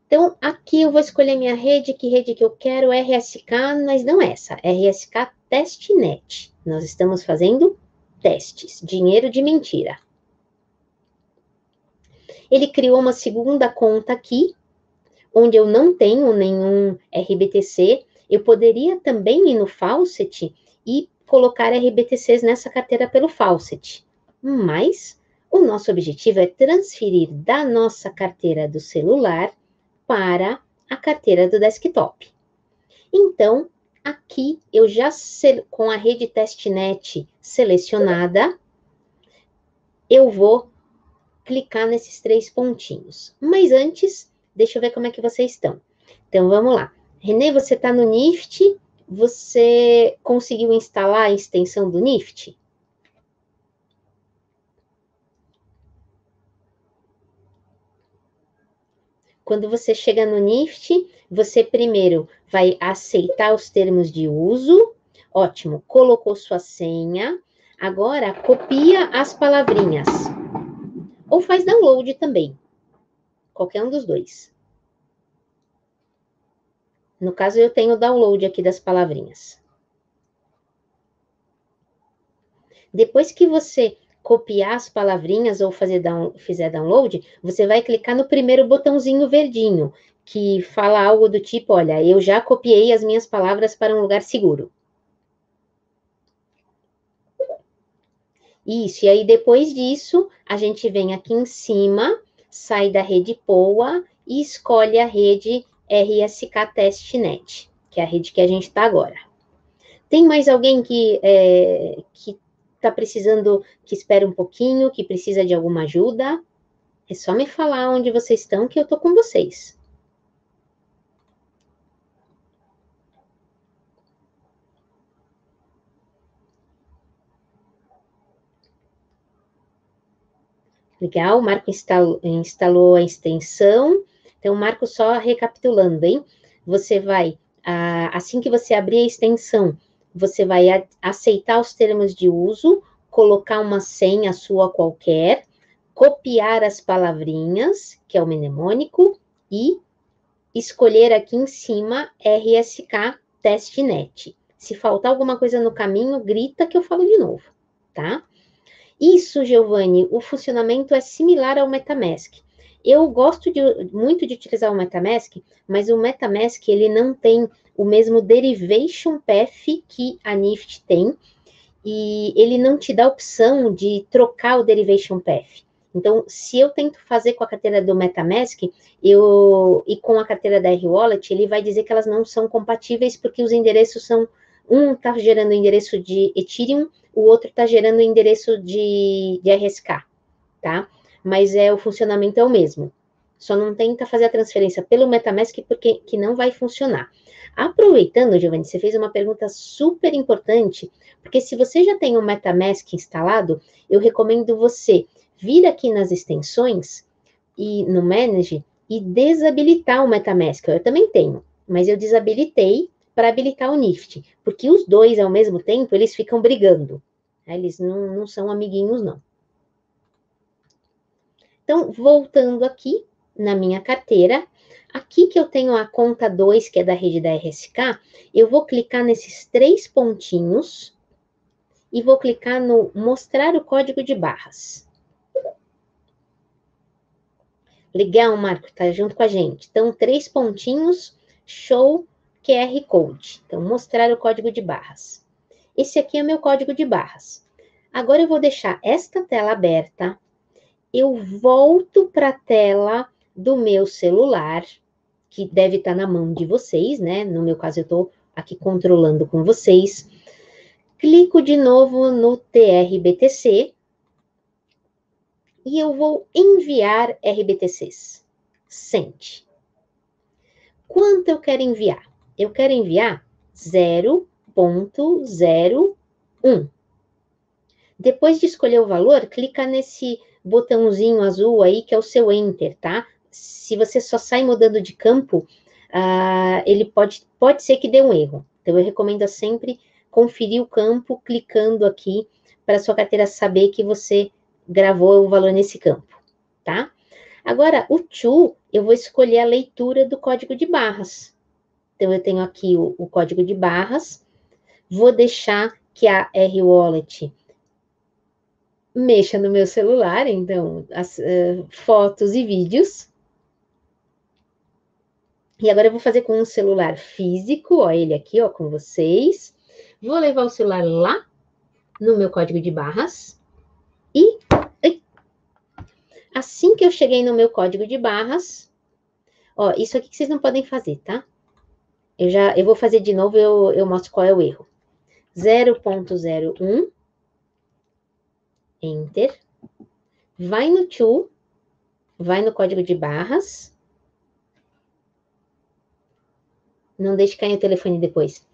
Então, aqui eu vou escolher minha rede, que rede que eu quero, RSK, mas não essa, RSK Testnet. Nós estamos fazendo testes, dinheiro de mentira. Ele criou uma segunda conta aqui, onde eu não tenho nenhum RBTC. Eu poderia também ir no Faucet e colocar RBTCs nessa carteira pelo Faucet. Mas o nosso objetivo é transferir da nossa carteira do celular para a carteira do desktop. Então, aqui eu já, com a rede testnet selecionada, eu vou clicar nesses 3 pontinhos. Mas antes, deixa eu ver como é que vocês estão. Então, vamos lá. Renê, você está no NIFT? Você conseguiu instalar a extensão do NIFT? Quando você chega no NIFT, você primeiro vai aceitar os termos de uso. Ótimo, colocou sua senha. Agora, copia as palavrinhas. Ou faz download também. Qualquer um dos dois. No caso, eu tenho o download aqui das palavrinhas. Depois que você copiar as palavrinhas ou fizer download, você vai clicar no primeiro botãozinho verdinho, que fala algo do tipo, olha, eu já copiei as minhas palavras para um lugar seguro. Isso, e aí depois disso, a gente vem aqui em cima, sai da rede POA e escolhe a rede RSK Testnet, que é a rede que a gente está agora. Tem mais alguém que está precisando, que espera um pouquinho, que precisa de alguma ajuda? É só me falar onde vocês estão que eu tô com vocês. Legal, o Marco instalou a extensão. Então, Marco, só recapitulando, hein? Você vai, assim que você abrir a extensão, você vai aceitar os termos de uso, colocar uma senha sua qualquer, copiar as palavrinhas, que é o mnemônico, e escolher aqui em cima RSK Testnet. Se faltar alguma coisa no caminho, grita que eu falo de novo, tá? Isso, Giovanni, o funcionamento é similar ao MetaMask. Eu gosto muito de utilizar o MetaMask, mas o MetaMask ele não tem o mesmo derivation path que a NIFT tem, e ele não te dá a opção de trocar o derivation path. Então, se eu tento fazer com a carteira do MetaMask e com a carteira da R-Wallet, ele vai dizer que elas não são compatíveis porque os endereços são... Um está gerando o endereço de Ethereum, o outro está gerando o endereço de RSK, tá? Mas o funcionamento é o mesmo. Só não tenta fazer a transferência pelo MetaMask porque que não vai funcionar. Aproveitando, Giovanni, você fez uma pergunta super importante, porque se você já tem o MetaMask instalado, eu recomendo você vir aqui nas extensões e no Manage e desabilitar o MetaMask. Eu também tenho, mas eu desabilitei para habilitar o NIFT, porque os dois ao mesmo tempo eles ficam brigando. Eles não são amiguinhos, não. Então, voltando aqui na minha carteira, aqui que eu tenho a conta 2, que é da rede da RSK, eu vou clicar nesses 3 pontinhos e vou clicar no mostrar o código de barras. Legal, Marco, tá junto com a gente. Então, 3 pontinhos, show QR Code. Então, mostrar o código de barras. Esse aqui é meu código de barras. Agora eu vou deixar esta tela aberta. Eu volto para a tela do meu celular, que deve estar na mão de vocês, né? No meu caso, eu estou aqui controlando com vocês. Clico de novo no TR-BTC e eu vou enviar RBTCs. Sente. Quanto eu quero enviar? Eu quero enviar 0,01. Depois de escolher o valor, clica nesse botãozinho azul aí, que é o seu Enter, tá? Se você só sai mudando de campo, ele pode ser que dê um erro. Então, eu recomendo sempre conferir o campo, clicando aqui, para a sua carteira saber que você gravou o valor nesse campo, tá? Agora, o to, eu vou escolher a leitura do código de barras. Então, eu tenho aqui o código de barras, vou deixar que a R-Wallet mexa no meu celular, então, as fotos e vídeos. E agora eu vou fazer com um celular físico, ó, ele aqui, ó, com vocês. Vou levar o celular lá no meu código de barras. E assim que eu cheguei no meu código de barras, ó, isso aqui que vocês não podem fazer, tá? Eu vou fazer de novo, eu mostro qual é o erro. 0,01, Enter. Vai no to, vai no código de barras. Não deixe cair o telefone depois.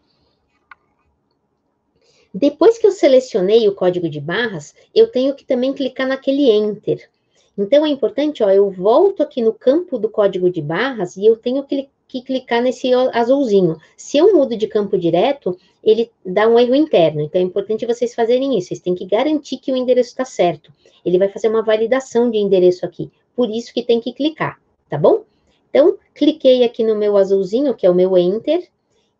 Depois que eu selecionei o código de barras, eu tenho que também clicar naquele Enter. Então, é importante, ó, eu volto aqui no campo do código de barras e eu tenho que clicar nesse azulzinho. Se eu mudo de campo direto, ele dá um erro interno. Então, é importante vocês fazerem isso. Vocês têm que garantir que o endereço está certo. Ele vai fazer uma validação de endereço aqui. Por isso que tem que clicar, tá bom? Então, cliquei aqui no meu azulzinho, que é o meu Enter.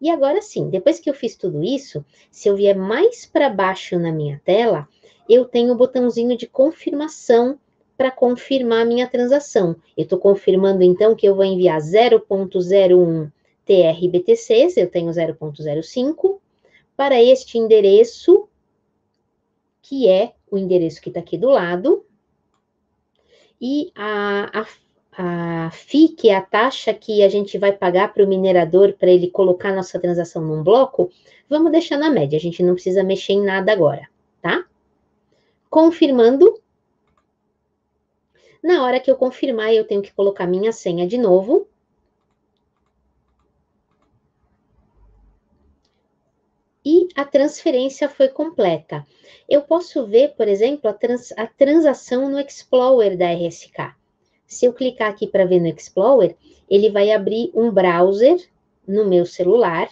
E agora sim, depois que eu fiz tudo isso, se eu vier mais para baixo na minha tela, eu tenho o botãozinho de confirmação para confirmar a minha transação. Eu estou confirmando, então, que eu vou enviar 0,01 TR-BTCs, eu tenho 0,05, para este endereço, que é o endereço que está aqui do lado, e a FII, que é a taxa que a gente vai pagar para o minerador para ele colocar nossa transação num bloco, vamos deixar na média, a gente não precisa mexer em nada agora, tá? Confirmando. Na hora que eu confirmar, eu tenho que colocar minha senha de novo. E a transferência foi completa. Eu posso ver, por exemplo, a transação no Explorer da RSK. Se eu clicar aqui para ver no Explorer, ele vai abrir um browser no meu celular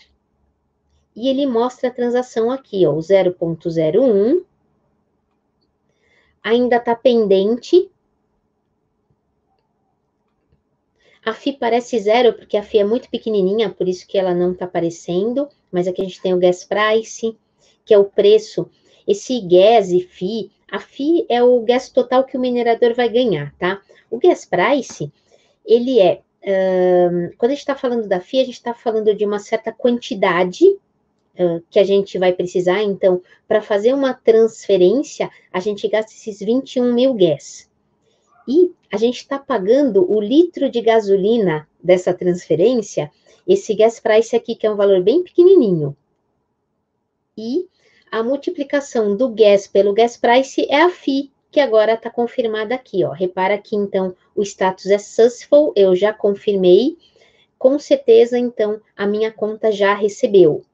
e ele mostra a transação aqui, ó, o 0,01. Ainda está pendente. A FII parece zero, porque a FII é muito pequenininha, por isso que ela não está aparecendo. Mas aqui a gente tem o gas price, que é o preço. Esse gas e FII, a FII é o gas total que o minerador vai ganhar, tá? O gas price, ele é... quando a gente está falando da FII, a gente está falando de uma certa quantidade que a gente vai precisar. Então, para fazer uma transferência, a gente gasta esses 21 mil gas. E a gente está pagando o litro de gasolina dessa transferência, esse gas price aqui, que é um valor bem pequenininho. E a multiplicação do gas pelo gas price é a FII, que agora está confirmada aqui, ó. Repara que, então, o status é successful, eu já confirmei. Com certeza, então, a minha conta já recebeu.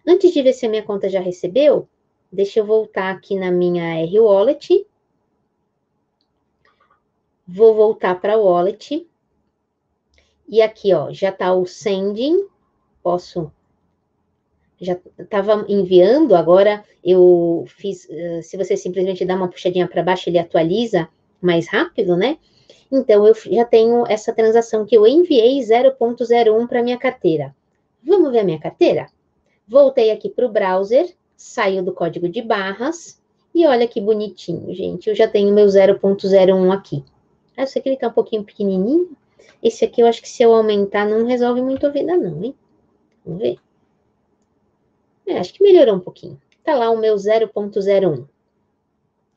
Antes de ver se a minha conta já recebeu, deixa eu voltar aqui na minha R-Wallet. Vou voltar para a wallet. E aqui, ó, já está o sending. Já estava enviando, agora eu fiz, se você simplesmente dá uma puxadinha para baixo, ele atualiza mais rápido, né? Então, eu já tenho essa transação que eu enviei 0,01 para minha carteira. Vamos ver a minha carteira? Voltei aqui para o browser, saiu do código de barras, e olha que bonitinho, gente, eu já tenho meu 0,01 aqui. Ah, se eu clicar um pouquinho pequenininho, esse aqui eu acho que se eu aumentar não resolve muito a vida não, hein? Vamos ver. Acho que melhorou um pouquinho. Tá lá o meu 0.01.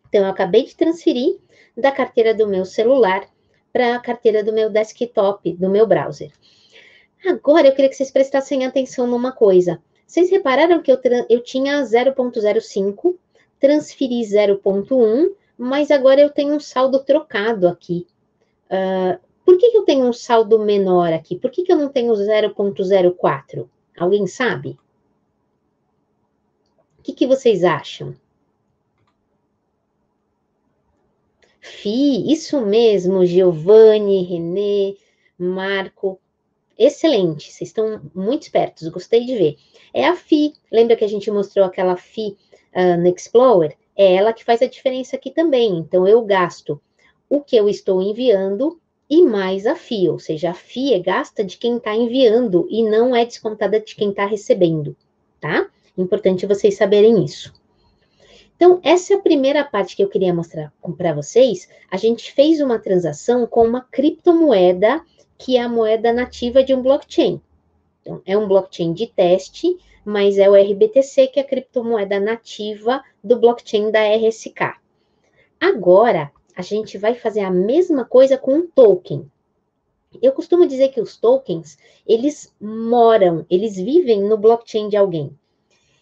Então, eu acabei de transferir da carteira do meu celular para a carteira do meu desktop, do meu browser. Agora, eu queria que vocês prestassem atenção numa coisa. Vocês repararam que eu tinha 0.05, transferi 0.1, mas agora eu tenho um saldo trocado aqui. Por que eu tenho um saldo menor aqui? Por que eu não tenho 0.04? Alguém sabe? O que vocês acham? Fi, isso mesmo, Giovanni, Renê, Marco. Excelente, vocês estão muito espertos, gostei de ver. É a FI, lembra que a gente mostrou aquela FI no Explorer? É ela que faz a diferença aqui também. Então, eu gasto o que eu estou enviando e mais a FI, ou seja, a FI é gasta de quem está enviando e não é descontada de quem está recebendo, tá? Importante vocês saberem isso. Então, essa é a primeira parte que eu queria mostrar para vocês. A gente fez uma transação com uma criptomoeda que é a moeda nativa de um blockchain. Então, é um blockchain de teste, mas é o RBTC, que é a criptomoeda nativa do blockchain da RSK. Agora, a gente vai fazer a mesma coisa com um token. Eu costumo dizer que os tokens, eles vivem no blockchain de alguém.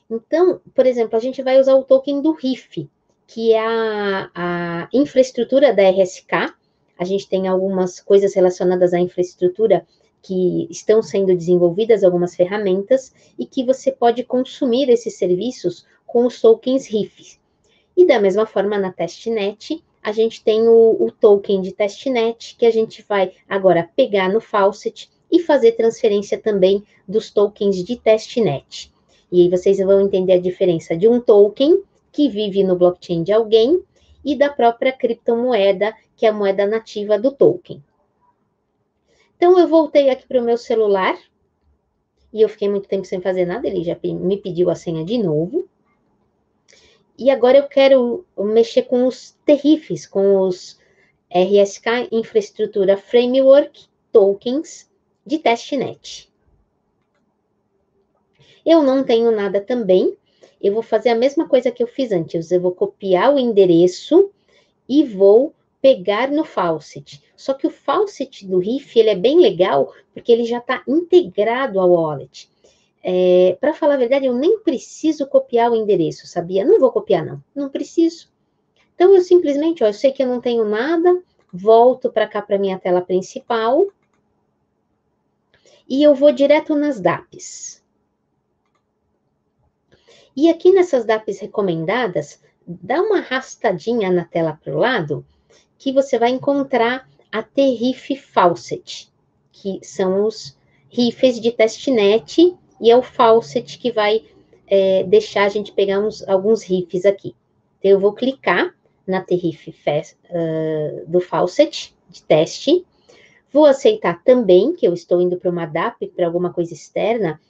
Então, por exemplo, a gente vai usar o token do RIF, que é a infraestrutura da RSK. A gente tem algumas coisas relacionadas à infraestrutura que estão sendo desenvolvidas, algumas ferramentas, e que você pode consumir esses serviços com os tokens RIF. E da mesma forma, na testnet, a gente tem o token de testnet, que a gente vai agora pegar no Faucet e fazer transferência também dos tokens de testnet. E aí vocês vão entender a diferença de um token que vive no blockchain de alguém e da própria criptomoeda, que é a moeda nativa do token. Então, eu voltei aqui para o meu celular e eu fiquei muito tempo sem fazer nada, ele já me pediu a senha de novo. E agora eu quero mexer com os TRIFs, com os RSK Infraestrutura Framework Tokens de testnet. Eu não tenho nada também. Eu vou fazer a mesma coisa que eu fiz antes. Eu vou copiar o endereço e vou pegar no Faucet. Só que o Faucet do RIF, ele é bem legal, porque ele já está integrado ao wallet. Para falar a verdade, eu nem preciso copiar o endereço, sabia? Não vou copiar, não preciso. Então, eu simplesmente, eu sei que eu não tenho nada, volto para cá, para minha tela principal, e eu vou direto nas DApps. E aqui nessas DApps recomendadas, dá uma arrastadinha na tela para o lado, que você vai encontrar a TRIF Faucet, que são os RIFs de testnet, e é o Faucet que vai deixar a gente pegar alguns RIFs aqui. Então, eu vou clicar na TRIF do Faucet, de teste, vou aceitar também, que eu estou indo para uma DApp, para alguma coisa externa,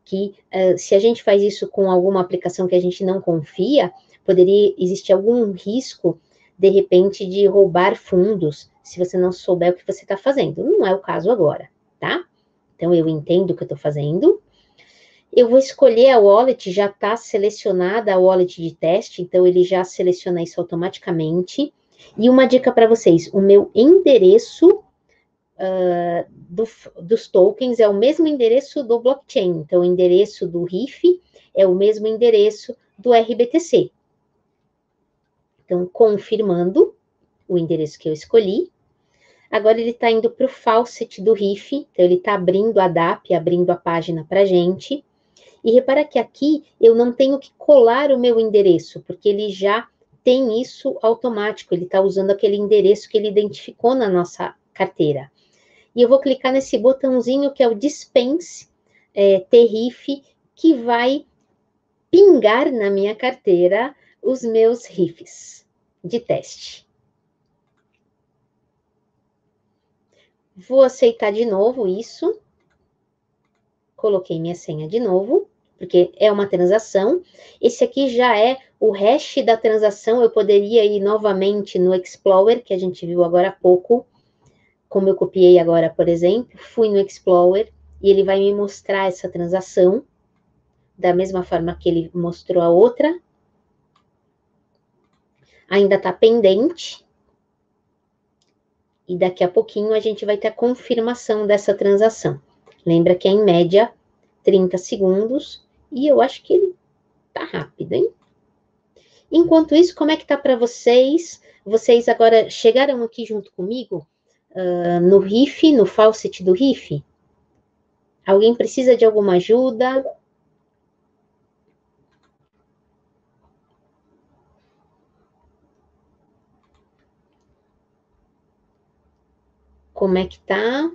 que se a gente faz isso com alguma aplicação que a gente não confia, poderia existir algum risco, de repente, de roubar fundos, se você não souber o que você está fazendo. Não é o caso agora, tá? Então, eu entendo o que eu estou fazendo. Eu vou escolher a wallet, já está selecionada a wallet de teste, então ele já seleciona isso automaticamente. E uma dica para vocês, o meu endereço dos tokens é o mesmo endereço do blockchain. Então, o endereço do RIF é o mesmo endereço do RBTC. Então, confirmando o endereço que eu escolhi. Agora, ele está indo para o Faucet do RIF. Então, ele está abrindo a DApp, abrindo a página para a gente. E repara que aqui eu não tenho que colar o meu endereço, porque ele já tem isso automático. Ele está usando aquele endereço que ele identificou na nossa carteira. E eu vou clicar nesse botãozinho que é o Dispense TRIF, que vai pingar na minha carteira os meus RIFs de teste. Vou aceitar de novo isso. Coloquei minha senha de novo, porque é uma transação. Esse aqui já é o hash da transação. Eu poderia ir novamente no Explorer, que a gente viu agora há pouco, como eu copiei agora, por exemplo, fui no Explorer e ele vai me mostrar essa transação, da mesma forma que ele mostrou a outra. Ainda está pendente. E daqui a pouquinho a gente vai ter a confirmação dessa transação. Lembra que é em média 30 segundos. E eu acho que ele tá rápido, hein? Enquanto isso, como é que tá para vocês? Vocês agora chegaram aqui junto comigo no riff, no faucet do riff? Alguém precisa de alguma ajuda? Como é que tá?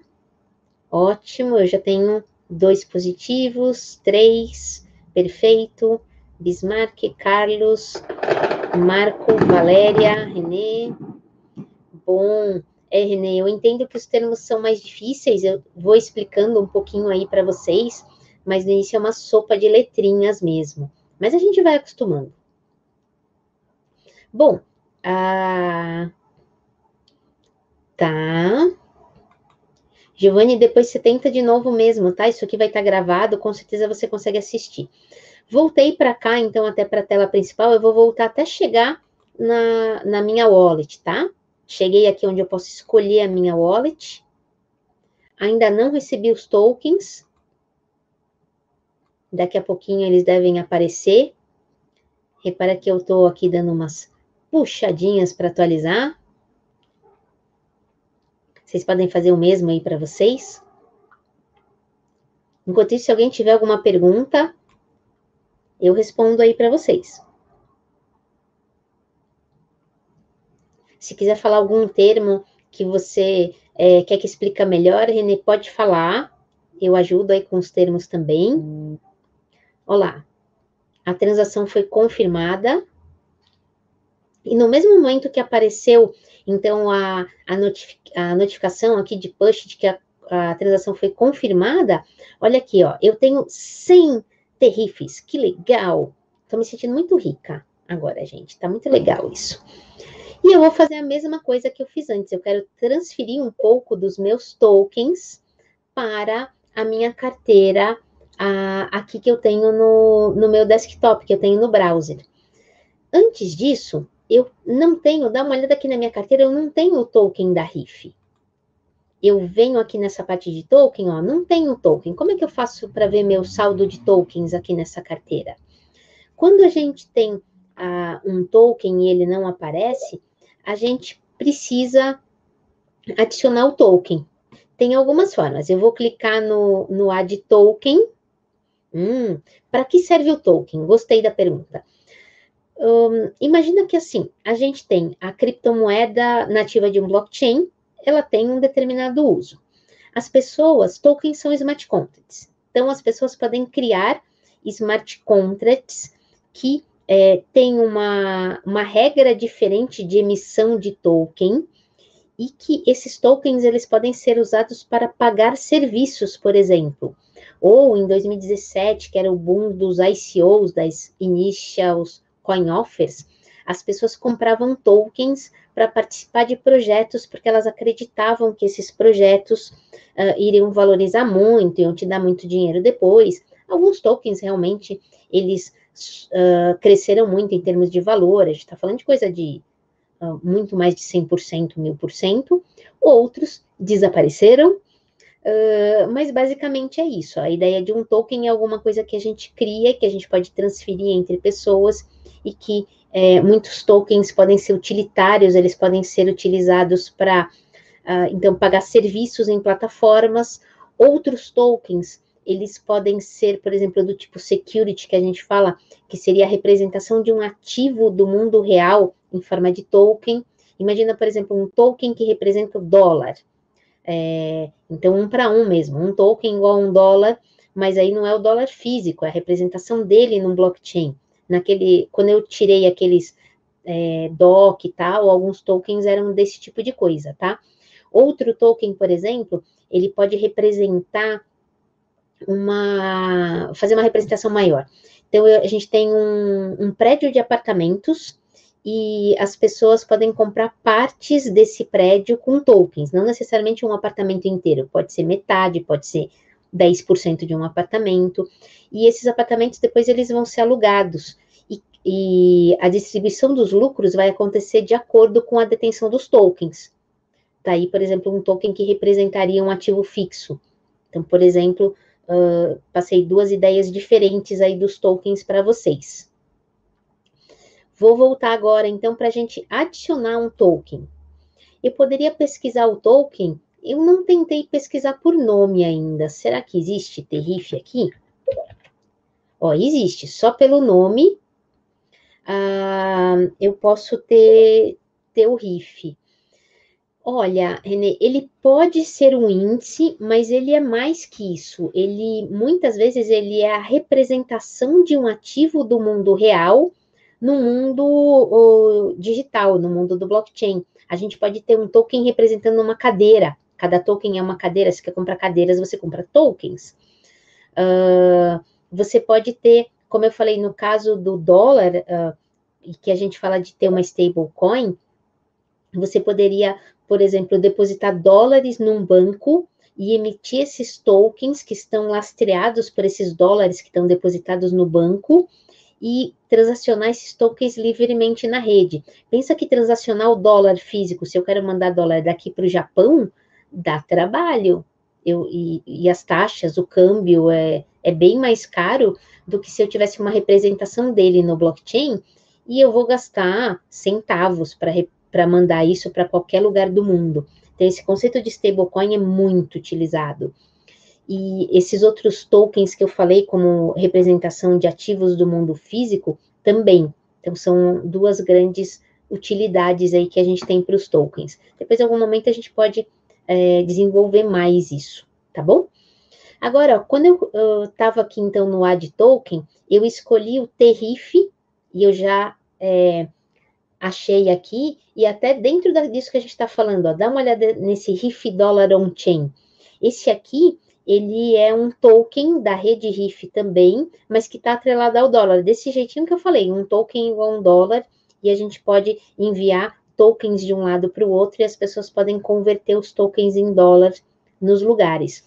Ótimo, eu já tenho 2 positivos, 3, perfeito. Bismarck, Carlos, Marco, Valéria, Renê. Bom, Renê, eu entendo que os termos são mais difíceis, eu vou explicando um pouquinho aí para vocês, mas no início é uma sopa de letrinhas mesmo. Mas a gente vai acostumando. Bom, tá. Giovanni, depois você tenta de novo mesmo, tá? Isso aqui vai estar gravado, com certeza você consegue assistir. Voltei para cá, então, até para a tela principal, eu vou voltar até chegar na minha wallet, tá? Cheguei aqui onde eu posso escolher a minha wallet. Ainda não recebi os tokens. Daqui a pouquinho eles devem aparecer. Repara que eu estou aqui dando umas puxadinhas para atualizar. Vocês podem fazer o mesmo aí para vocês. Enquanto isso, se alguém tiver alguma pergunta, eu respondo aí para vocês. Se quiser falar algum termo que você quer que explique melhor, Renê, pode falar. Eu ajudo aí com os termos também. Olá, a transação foi confirmada. E no mesmo momento que apareceu, então, a notificação aqui de push de que a transação foi confirmada, olha aqui, ó, eu tenho 100 terrifes, que legal. Estou me sentindo muito rica agora, gente, tá muito legal isso. E eu vou fazer a mesma coisa que eu fiz antes, eu quero transferir um pouco dos meus tokens para a minha carteira aqui que eu tenho no meu desktop, que eu tenho no browser. Antes disso, eu não tenho, dá uma olhada aqui na minha carteira, eu não tenho o token da RIF. Eu venho aqui nessa parte de token, ó, não tenho token. Como é que eu faço para ver meu saldo de tokens aqui nessa carteira? Quando a gente tem um token e ele não aparece, a gente precisa adicionar o token. Tem algumas formas. Eu vou clicar no Add Token. Para que serve o token? Gostei da pergunta. Imagina que assim, a gente tem a criptomoeda nativa de um blockchain, ela tem um determinado uso. As pessoas, tokens são smart contracts. Então, as pessoas podem criar smart contracts que têm uma regra diferente de emissão de token e que esses tokens eles podem ser usados para pagar serviços, por exemplo. Ou em 2017, que era o boom dos ICOs, das Initials Coin Offers, as pessoas compravam tokens para participar de projetos, porque elas acreditavam que esses projetos iriam valorizar muito, iam te dar muito dinheiro depois. Alguns tokens realmente, eles cresceram muito em termos de valor, a gente está falando de coisa de muito mais de 100%, 1000%, outros desapareceram, mas basicamente é isso. A ideia de um token é alguma coisa que a gente cria, que a gente pode transferir entre pessoas e que muitos tokens podem ser utilitários, eles podem ser utilizados para, então, pagar serviços em plataformas. Outros tokens, eles podem ser, por exemplo, do tipo security, que a gente fala, que seria a representação de um ativo do mundo real em forma de token. Imagina, por exemplo, um token que representa o dólar. Então, 1 para 1 mesmo, um token igual a $1, mas aí não é o dólar físico, é a representação dele no blockchain. Quando eu tirei aqueles DOC e tal, alguns tokens eram desse tipo de coisa, tá? Outro token, por exemplo, ele pode representar fazer uma representação maior. Então, a gente tem um prédio de apartamentos e as pessoas podem comprar partes desse prédio com tokens, não necessariamente um apartamento inteiro, pode ser metade, pode ser 10% de um apartamento, e esses apartamentos depois eles vão ser alugados, e a distribuição dos lucros vai acontecer de acordo com a detenção dos tokens. Tá aí, por exemplo, um token que representaria um ativo fixo. Então, por exemplo, passei duas ideias diferentes aí dos tokens para vocês. Vou voltar agora, então, para a gente adicionar um token. Eu poderia pesquisar o token, eu não tentei pesquisar por nome ainda. Será que existe TRIF aqui? Ó, existe, só pelo nome eu posso ter o RIF. Olha, Renê, ele pode ser um índice, mas ele é mais que isso. Ele, muitas vezes, ele é a representação de um ativo do mundo real no mundo digital, no mundo do blockchain. A gente pode ter um token representando uma cadeira. Cada token é uma cadeira. Se quer comprar cadeiras, você compra tokens. Você pode ter, como eu falei, no caso do dólar, que a gente fala de ter uma stablecoin, você poderia, por exemplo, depositar dólares num banco e emitir esses tokens que estão lastreados por esses dólares que estão depositados no banco e transacionar esses tokens livremente na rede. Pensa que transacionar o dólar físico, se eu quero mandar dólar daqui para o Japão, dá trabalho. E as taxas, o câmbio é bem mais caro do que se eu tivesse uma representação dele no blockchain e eu vou gastar centavos para mandar isso para qualquer lugar do mundo. Então, esse conceito de stablecoin é muito utilizado. E esses outros tokens que eu falei como representação de ativos do mundo físico também. Então, são duas grandes utilidades aí que a gente tem para os tokens. Depois, em algum momento, a gente pode desenvolver mais isso, tá bom? Agora, quando eu estava aqui, então, no Add Token, eu escolhi o TRIF, e eu já achei aqui, e até dentro disso que a gente está falando, ó, dá uma olhada nesse RIF Dollar On-Chain. Esse aqui, ele é um token da rede RIF também, mas que está atrelado ao dólar, desse jeitinho que eu falei, um token igual a um dólar, e a gente pode enviar tokens de um lado para o outro, e as pessoas podem converter os tokens em dólar nos lugares.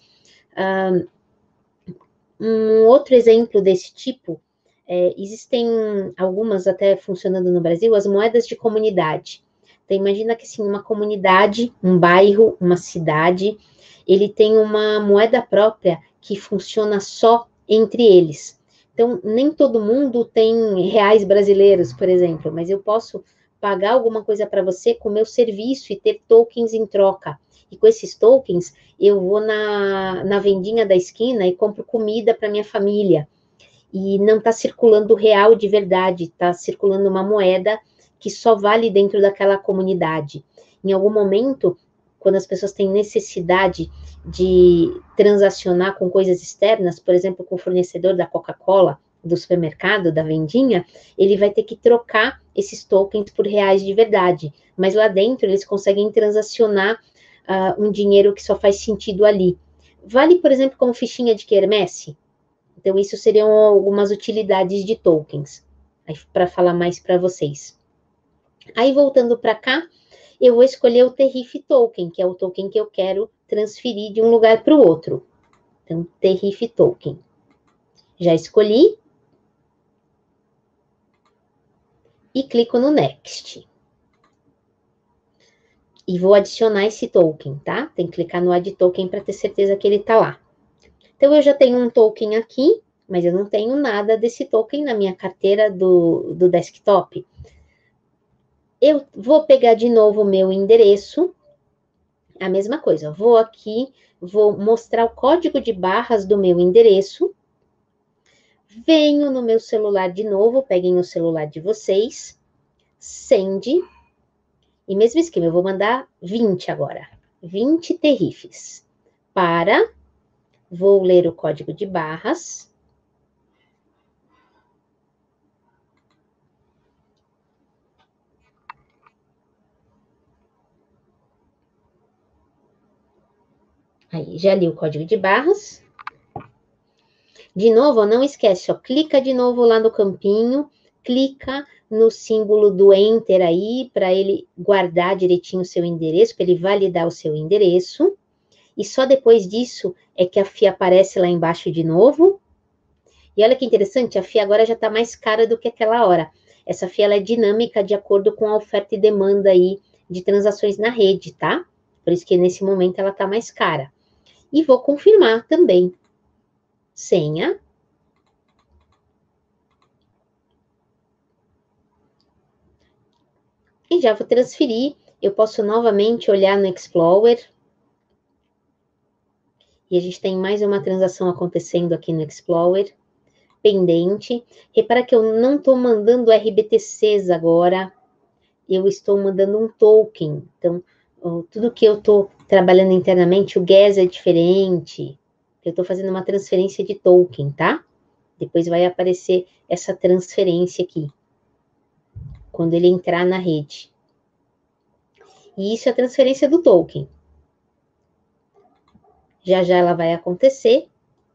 Um outro exemplo desse tipo, existem algumas até funcionando no Brasil, as moedas de comunidade. Então, imagina que assim, uma comunidade, um bairro, uma cidade, ele tem uma moeda própria que funciona só entre eles. Então, nem todo mundo tem reais brasileiros, por exemplo, mas eu posso pagar alguma coisa para você com o meu serviço e ter tokens em troca. E com esses tokens, eu vou na vendinha da esquina e compro comida para minha família. E não está circulando real de verdade, está circulando uma moeda que só vale dentro daquela comunidade. Em algum momento, quando as pessoas têm necessidade de transacionar com coisas externas, por exemplo, com o fornecedor da Coca-Cola, do supermercado, da vendinha, ele vai ter que trocar esses tokens por reais de verdade. Mas lá dentro eles conseguem transacionar um dinheiro que só faz sentido ali. Vale, por exemplo, como fichinha de quermesse? Então, isso seriam algumas utilidades de tokens, para falar mais para vocês. Aí, voltando para cá, eu vou escolher o TRIF Token, que é o token que eu quero transferir de um lugar para o outro. Então, TRIF Token. Já escolhi. E clico no Next. E vou adicionar esse token, tá? Tem que clicar no Add Token para ter certeza que ele está lá. Então, eu já tenho um token aqui, mas eu não tenho nada desse token na minha carteira do desktop. Eu vou pegar de novo o meu endereço, a mesma coisa, vou aqui, vou mostrar o código de barras do meu endereço, venho no meu celular de novo, peguem o celular de vocês, send, e mesmo esquema, eu vou mandar 20 agora, 20 TRIFs, vou ler o código de barras, aí, já li o código de barras. De novo, não esquece, ó, clica de novo lá no campinho, clica no símbolo do Enter aí, para ele guardar direitinho o seu endereço, para ele validar o seu endereço. E só depois disso é que a FII aparece lá embaixo de novo. E olha que interessante, a FII agora já está mais cara do que aquela hora. Essa FII ela é dinâmica de acordo com a oferta e demanda aí de transações na rede, tá? Por isso que nesse momento ela está mais cara. E vou confirmar também. Senha. E já vou transferir. Eu posso novamente olhar no Explorer. E a gente tem mais uma transação acontecendo aqui no Explorer. Pendente. Repara que eu não estou mandando RBTCs agora. Eu estou mandando um token. Então, tudo que eu estou trabalhando internamente, o gas é diferente. Eu estou fazendo uma transferência de token, tá? Depois vai aparecer essa transferência aqui. Quando ele entrar na rede. E isso é a transferência do token. Já já ela vai acontecer.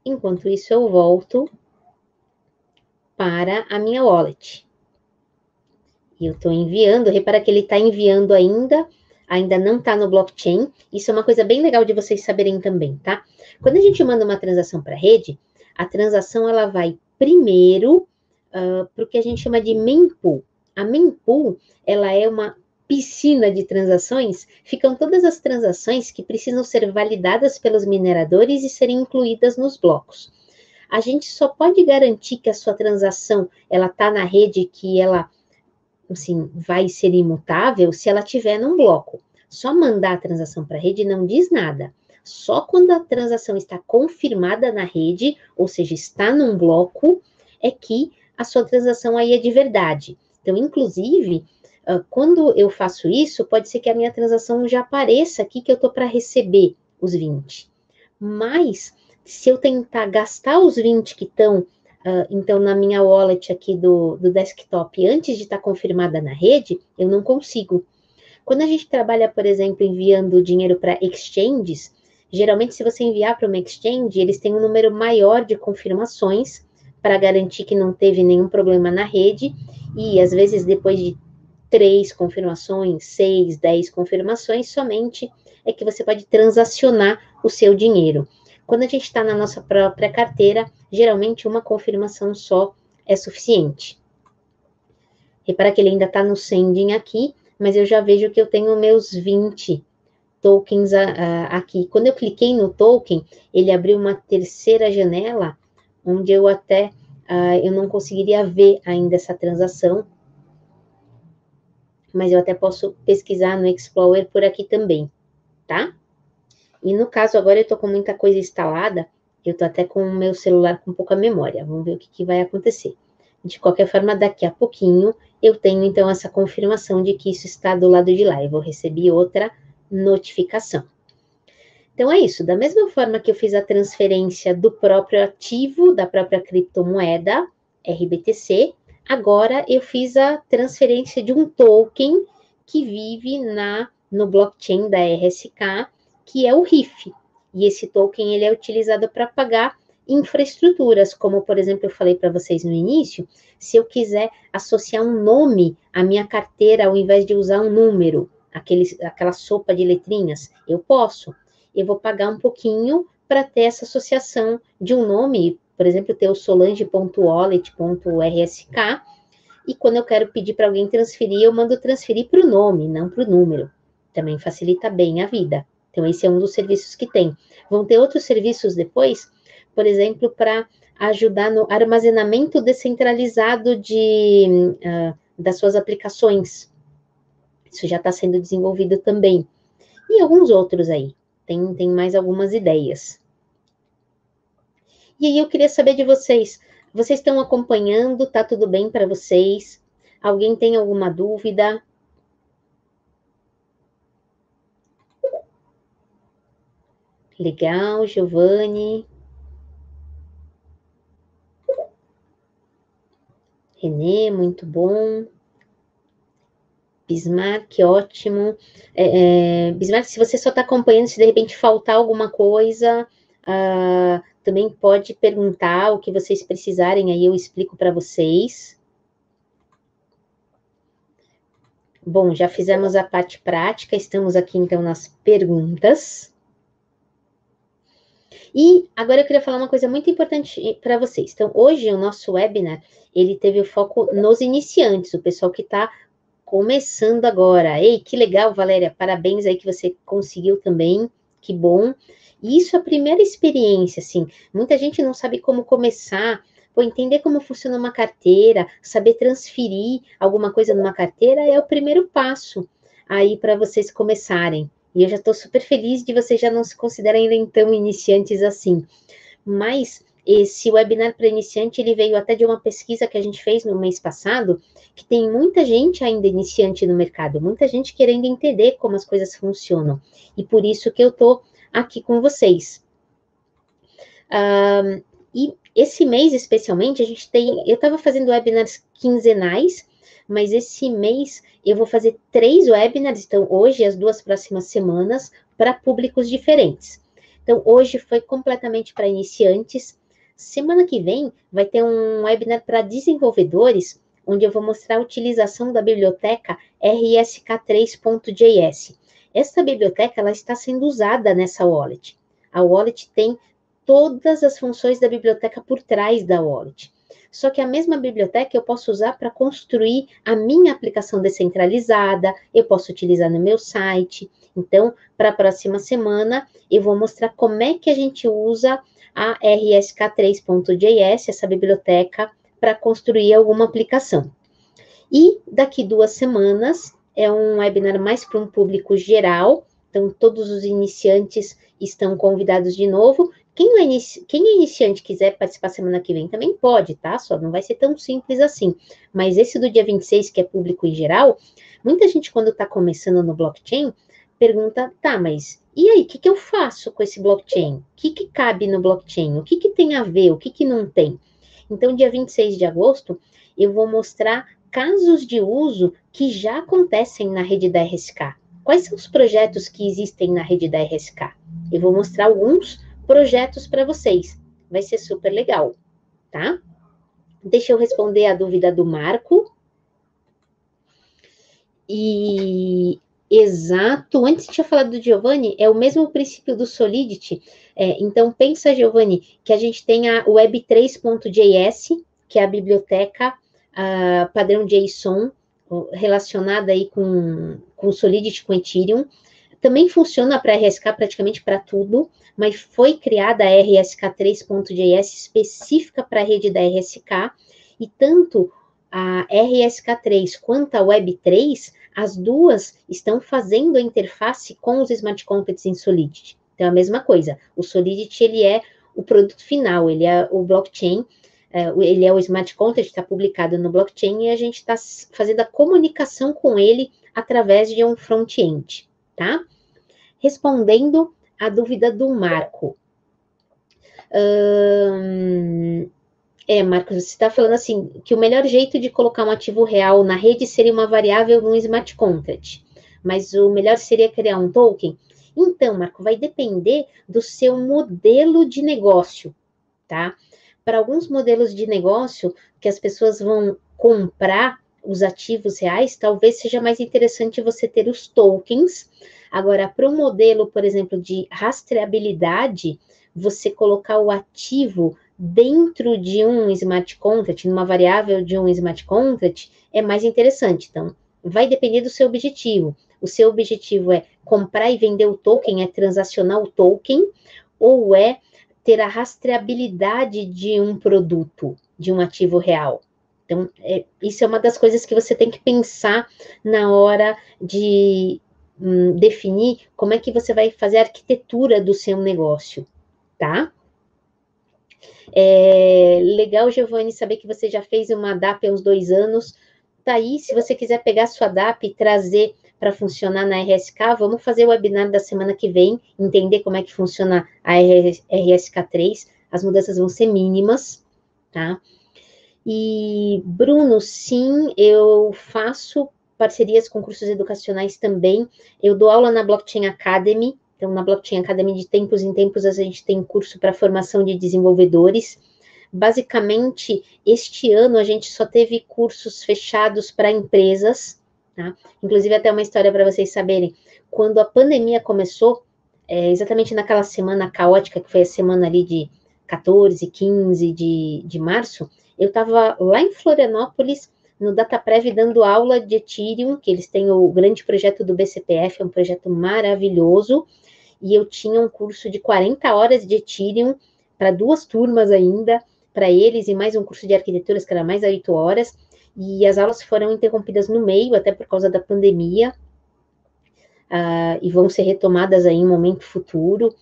Enquanto isso, eu volto para a minha wallet. E eu estou enviando. Repara que ele está enviando ainda não está no blockchain. Isso é uma coisa bem legal de vocês saberem também, tá? Quando a gente manda uma transação para a rede, a transação ela vai primeiro para o que a gente chama de mempool. A mempool, ela é uma piscina de transações, ficam todas as transações que precisam ser validadas pelos mineradores e serem incluídas nos blocos. A gente só pode garantir que a sua transação ela está na rede, que ela assim, vai ser imutável se ela estiver num bloco. Só mandar a transação para a rede não diz nada. Só quando a transação está confirmada na rede, ou seja, está num bloco, é que a sua transação aí é de verdade. Então, inclusive, quando eu faço isso, pode ser que a minha transação já apareça aqui que eu estou para receber os 20. Mas, se eu tentar gastar os 20 que estão então, na minha wallet aqui do desktop, antes de estar confirmada na rede, eu não consigo. Quando a gente trabalha, por exemplo, enviando dinheiro para exchanges, geralmente se você enviar para uma exchange, eles têm um número maior de confirmações para garantir que não teve nenhum problema na rede, e às vezes depois de 3 confirmações, 6, 10 confirmações, somente é que você pode transacionar o seu dinheiro. Quando a gente está na nossa própria carteira, geralmente uma confirmação só é suficiente. Repara que ele ainda está no sending aqui, mas eu já vejo que eu tenho meus 20 tokens aqui. Quando eu cliquei no token, ele abriu uma terceira janela, onde eu até eu não conseguiria ver ainda essa transação, mas eu até posso pesquisar no Explorer por aqui também, tá? E no caso, agora eu tô com muita coisa instalada, eu tô até com o meu celular com pouca memória. Vamos ver o que vai acontecer. De qualquer forma, daqui a pouquinho, eu tenho, então, essa confirmação de que isso está do lado de lá. Eu vou receber outra notificação. Então, é isso. Da mesma forma que eu fiz a transferência do próprio ativo, da própria criptomoeda, RBTC, agora eu fiz a transferência de um token que vive no blockchain da RSK, que é o RIF. E esse token ele é utilizado para pagar infraestruturas, como, por exemplo, eu falei para vocês no início, se eu quiser associar um nome à minha carteira, ao invés de usar um número, aquela sopa de letrinhas, eu posso. Eu vou pagar um pouquinho para ter essa associação de um nome, por exemplo, ter o solange.wallet.rsk, e quando eu quero pedir para alguém transferir, eu mando transferir para o nome, não para o número. Também facilita bem a vida. Então, esse é um dos serviços que tem. Vão ter outros serviços depois, por exemplo, para ajudar no armazenamento descentralizado das suas aplicações. Isso já está sendo desenvolvido também. E alguns outros aí. Tem mais algumas ideias. E aí eu queria saber de vocês. Vocês estão acompanhando? Tá tudo bem para vocês? Alguém tem alguma dúvida? Legal, Giovanni. Renê, muito bom. Bismarck, ótimo. Bismarck, se você só está acompanhando, se de repente faltar alguma coisa, também pode perguntar o que vocês precisarem, aí eu explico para vocês. Bom, já fizemos a parte prática, estamos aqui então nas perguntas. E agora eu queria falar uma coisa muito importante para vocês. Então, hoje o nosso webinar, ele teve o foco nos iniciantes, o pessoal que está começando agora. Ei, que legal, Valéria, parabéns aí que você conseguiu também, que bom. E isso é a primeira experiência, assim, muita gente não sabe como começar, ou entender como funciona uma carteira, saber transferir alguma coisa numa carteira é o primeiro passo aí para vocês começarem. E eu já estou super feliz de vocês já não se considerarem ainda tão iniciantes assim. Mas esse webinar para iniciante, ele veio até de uma pesquisa que a gente fez no mês passado, que tem muita gente ainda iniciante no mercado, muita gente querendo entender como as coisas funcionam. E por isso que eu estou aqui com vocês. E esse mês, especialmente, a gente tem... Eu estava fazendo webinars quinzenais, mas esse mês eu vou fazer 3 webinars, então hoje e as 2 próximas semanas, para públicos diferentes. Então, hoje foi completamente para iniciantes. Semana que vem vai ter um webinar para desenvolvedores, onde eu vou mostrar a utilização da biblioteca RSK3.js. Essa biblioteca ela está sendo usada nessa wallet. A wallet tem todas as funções da biblioteca por trás da wallet. Só que a mesma biblioteca eu posso usar para construir a minha aplicação descentralizada, eu posso utilizar no meu site. Então, para a próxima semana, eu vou mostrar como é que a gente usa a RSK3.js, essa biblioteca, para construir alguma aplicação. E daqui 2 semanas, é um webinar mais para um público geral, então todos os iniciantes estão convidados de novo. Quem é iniciante quiser participar semana que vem também pode, tá? Só não vai ser tão simples assim. Mas esse do dia 26, que é público em geral, muita gente quando está começando no blockchain, pergunta, tá, mas e aí, o que eu faço com esse blockchain? O que cabe no blockchain? O que tem a ver? O que não tem? Então, dia 26 de agosto, eu vou mostrar casos de uso que já acontecem na rede da RSK. Quais são os projetos que existem na rede da RSK? Eu vou mostrar alguns projetos para vocês. Vai ser super legal, tá? Deixa eu responder a dúvida do Marco. Exato, antes tinha falado do Giovanni, é o mesmo princípio do Solidity. Então, pensa, Giovanni, que a gente tem a web3.js, que é a biblioteca padrão JSON, relacionada aí com Solidity, com Ethereum. Também funciona para RSK praticamente para tudo, mas foi criada a RSK3.js específica para a rede da RSK, e tanto a RSK3 quanto a Web3, as duas estão fazendo a interface com os smart contracts em Solidity. Então, a mesma coisa, o Solidity, ele é o produto final, ele é o blockchain, ele é o smart contract, está publicado no blockchain, e a gente está fazendo a comunicação com ele através de um front-end, tá? Respondendo a dúvida do Marco. Marcos, você está falando assim, que o melhor jeito de colocar um ativo real na rede seria uma variável num smart contract, mas o melhor seria criar um token? Então, Marco, vai depender do seu modelo de negócio, tá? Para alguns modelos de negócio que as pessoas vão comprar os ativos reais, talvez seja mais interessante você ter os tokens. Agora, para um modelo, por exemplo, de rastreabilidade, você colocar o ativo dentro de um smart contract, numa variável de um smart contract, é mais interessante. Então, vai depender do seu objetivo. O seu objetivo é comprar e vender o token, é transacionar o token, ou é ter a rastreabilidade de um produto, de um ativo real. Então, isso é uma das coisas que você tem que pensar na hora de definir como é que você vai fazer a arquitetura do seu negócio, tá? Legal, Giovanni, saber que você já fez uma DAP há uns 2 anos. Tá aí, se você quiser pegar sua DAP e trazer para funcionar na RSK, vamos fazer o webinar da semana que vem, entender como é que funciona a RSK3, as mudanças vão ser mínimas, tá? E, Bruno, sim, eu faço parcerias com cursos educacionais também, eu dou aula na Blockchain Academy, então na Blockchain Academy de tempos em tempos a gente tem curso para formação de desenvolvedores. Basicamente, este ano a gente só teve cursos fechados para empresas, tá? Inclusive, até uma história para vocês saberem, quando a pandemia começou, exatamente naquela semana caótica, que foi a semana ali de 14, 15 de março, eu estava lá em Florianópolis, no DataPrev, dando aula de Ethereum, que eles têm o grande projeto do BCPF, é um projeto maravilhoso, e eu tinha um curso de 40 horas de Ethereum, para 2 turmas ainda, para eles, e mais um curso de arquiteturas, que era mais 8 horas, e as aulas foram interrompidas no meio, até por causa da pandemia, e vão ser retomadas aí em um momento futuro.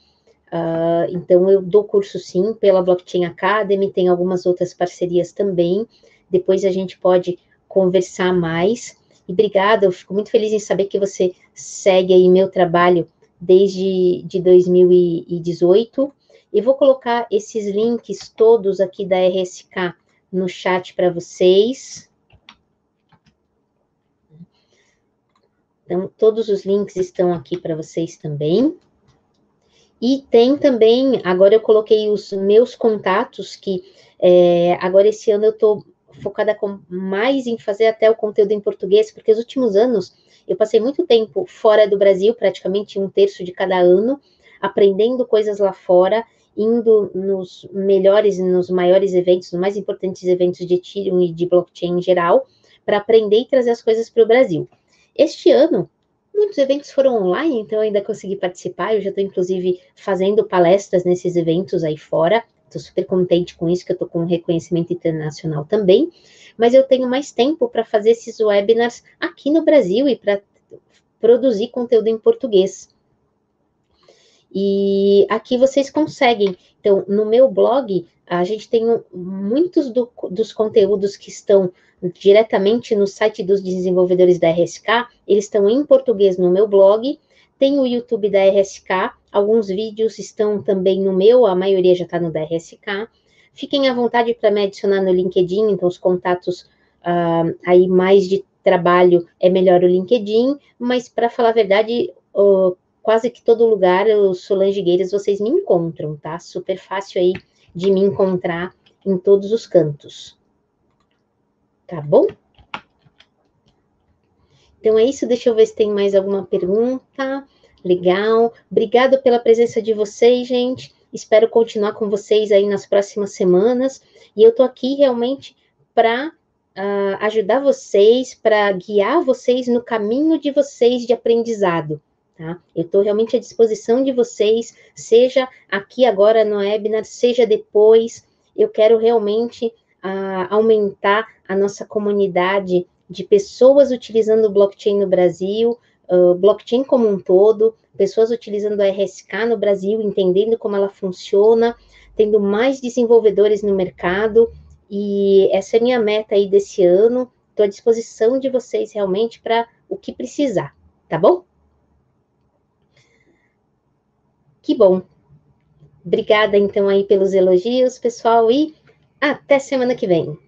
Então, eu dou curso sim pela Blockchain Academy, tem algumas outras parcerias também. Depois a gente pode conversar mais. E obrigada, eu fico muito feliz em saber que você segue aí meu trabalho desde 2018. E vou colocar esses links todos aqui da RSK no chat para vocês. Então, todos os links estão aqui para vocês também. E tem também, agora eu coloquei os meus contatos, que agora esse ano eu estou focada mais em fazer até o conteúdo em português, porque os últimos anos eu passei muito tempo fora do Brasil, praticamente 1/3 de cada ano, aprendendo coisas lá fora, indo nos melhores e nos maiores eventos, nos mais importantes eventos de Ethereum e de blockchain em geral, para aprender e trazer as coisas para o Brasil. Este ano, muitos eventos foram online, então eu ainda consegui participar. Eu já estou, inclusive, fazendo palestras nesses eventos aí fora. Estou super contente com isso, que eu estou com um reconhecimento internacional também. Mas eu tenho mais tempo para fazer esses webinars aqui no Brasil e para produzir conteúdo em português. E aqui vocês conseguem. Então, no meu blog, a gente tem muitos dos conteúdos que estão diretamente no site dos desenvolvedores da RSK, eles estão em português no meu blog, tem o YouTube da RSK, alguns vídeos estão também no meu, a maioria já está no da RSK. Fiquem à vontade para me adicionar no LinkedIn, então os contatos aí mais de trabalho é melhor o LinkedIn, mas para falar a verdade, quase que todo lugar, os Solange vocês me encontram, tá? Super fácil aí de me encontrar em todos os cantos. Tá bom? Então é isso, deixa eu ver se tem mais alguma pergunta. Legal. Obrigado pela presença de vocês, gente. Espero continuar com vocês aí nas próximas semanas. E eu tô aqui realmente para ajudar vocês, para guiar vocês no caminho de vocês de aprendizado. Tá? Eu estou realmente à disposição de vocês, seja aqui agora no webinar, seja depois. Eu quero realmente aumentar a nossa comunidade de pessoas utilizando o blockchain no Brasil, blockchain como um todo, pessoas utilizando a RSK no Brasil, entendendo como ela funciona, tendo mais desenvolvedores no mercado, e essa é a minha meta aí desse ano. Estou à disposição de vocês realmente para o que precisar, tá bom? Que bom. Obrigada, então, aí pelos elogios, pessoal, e até semana que vem.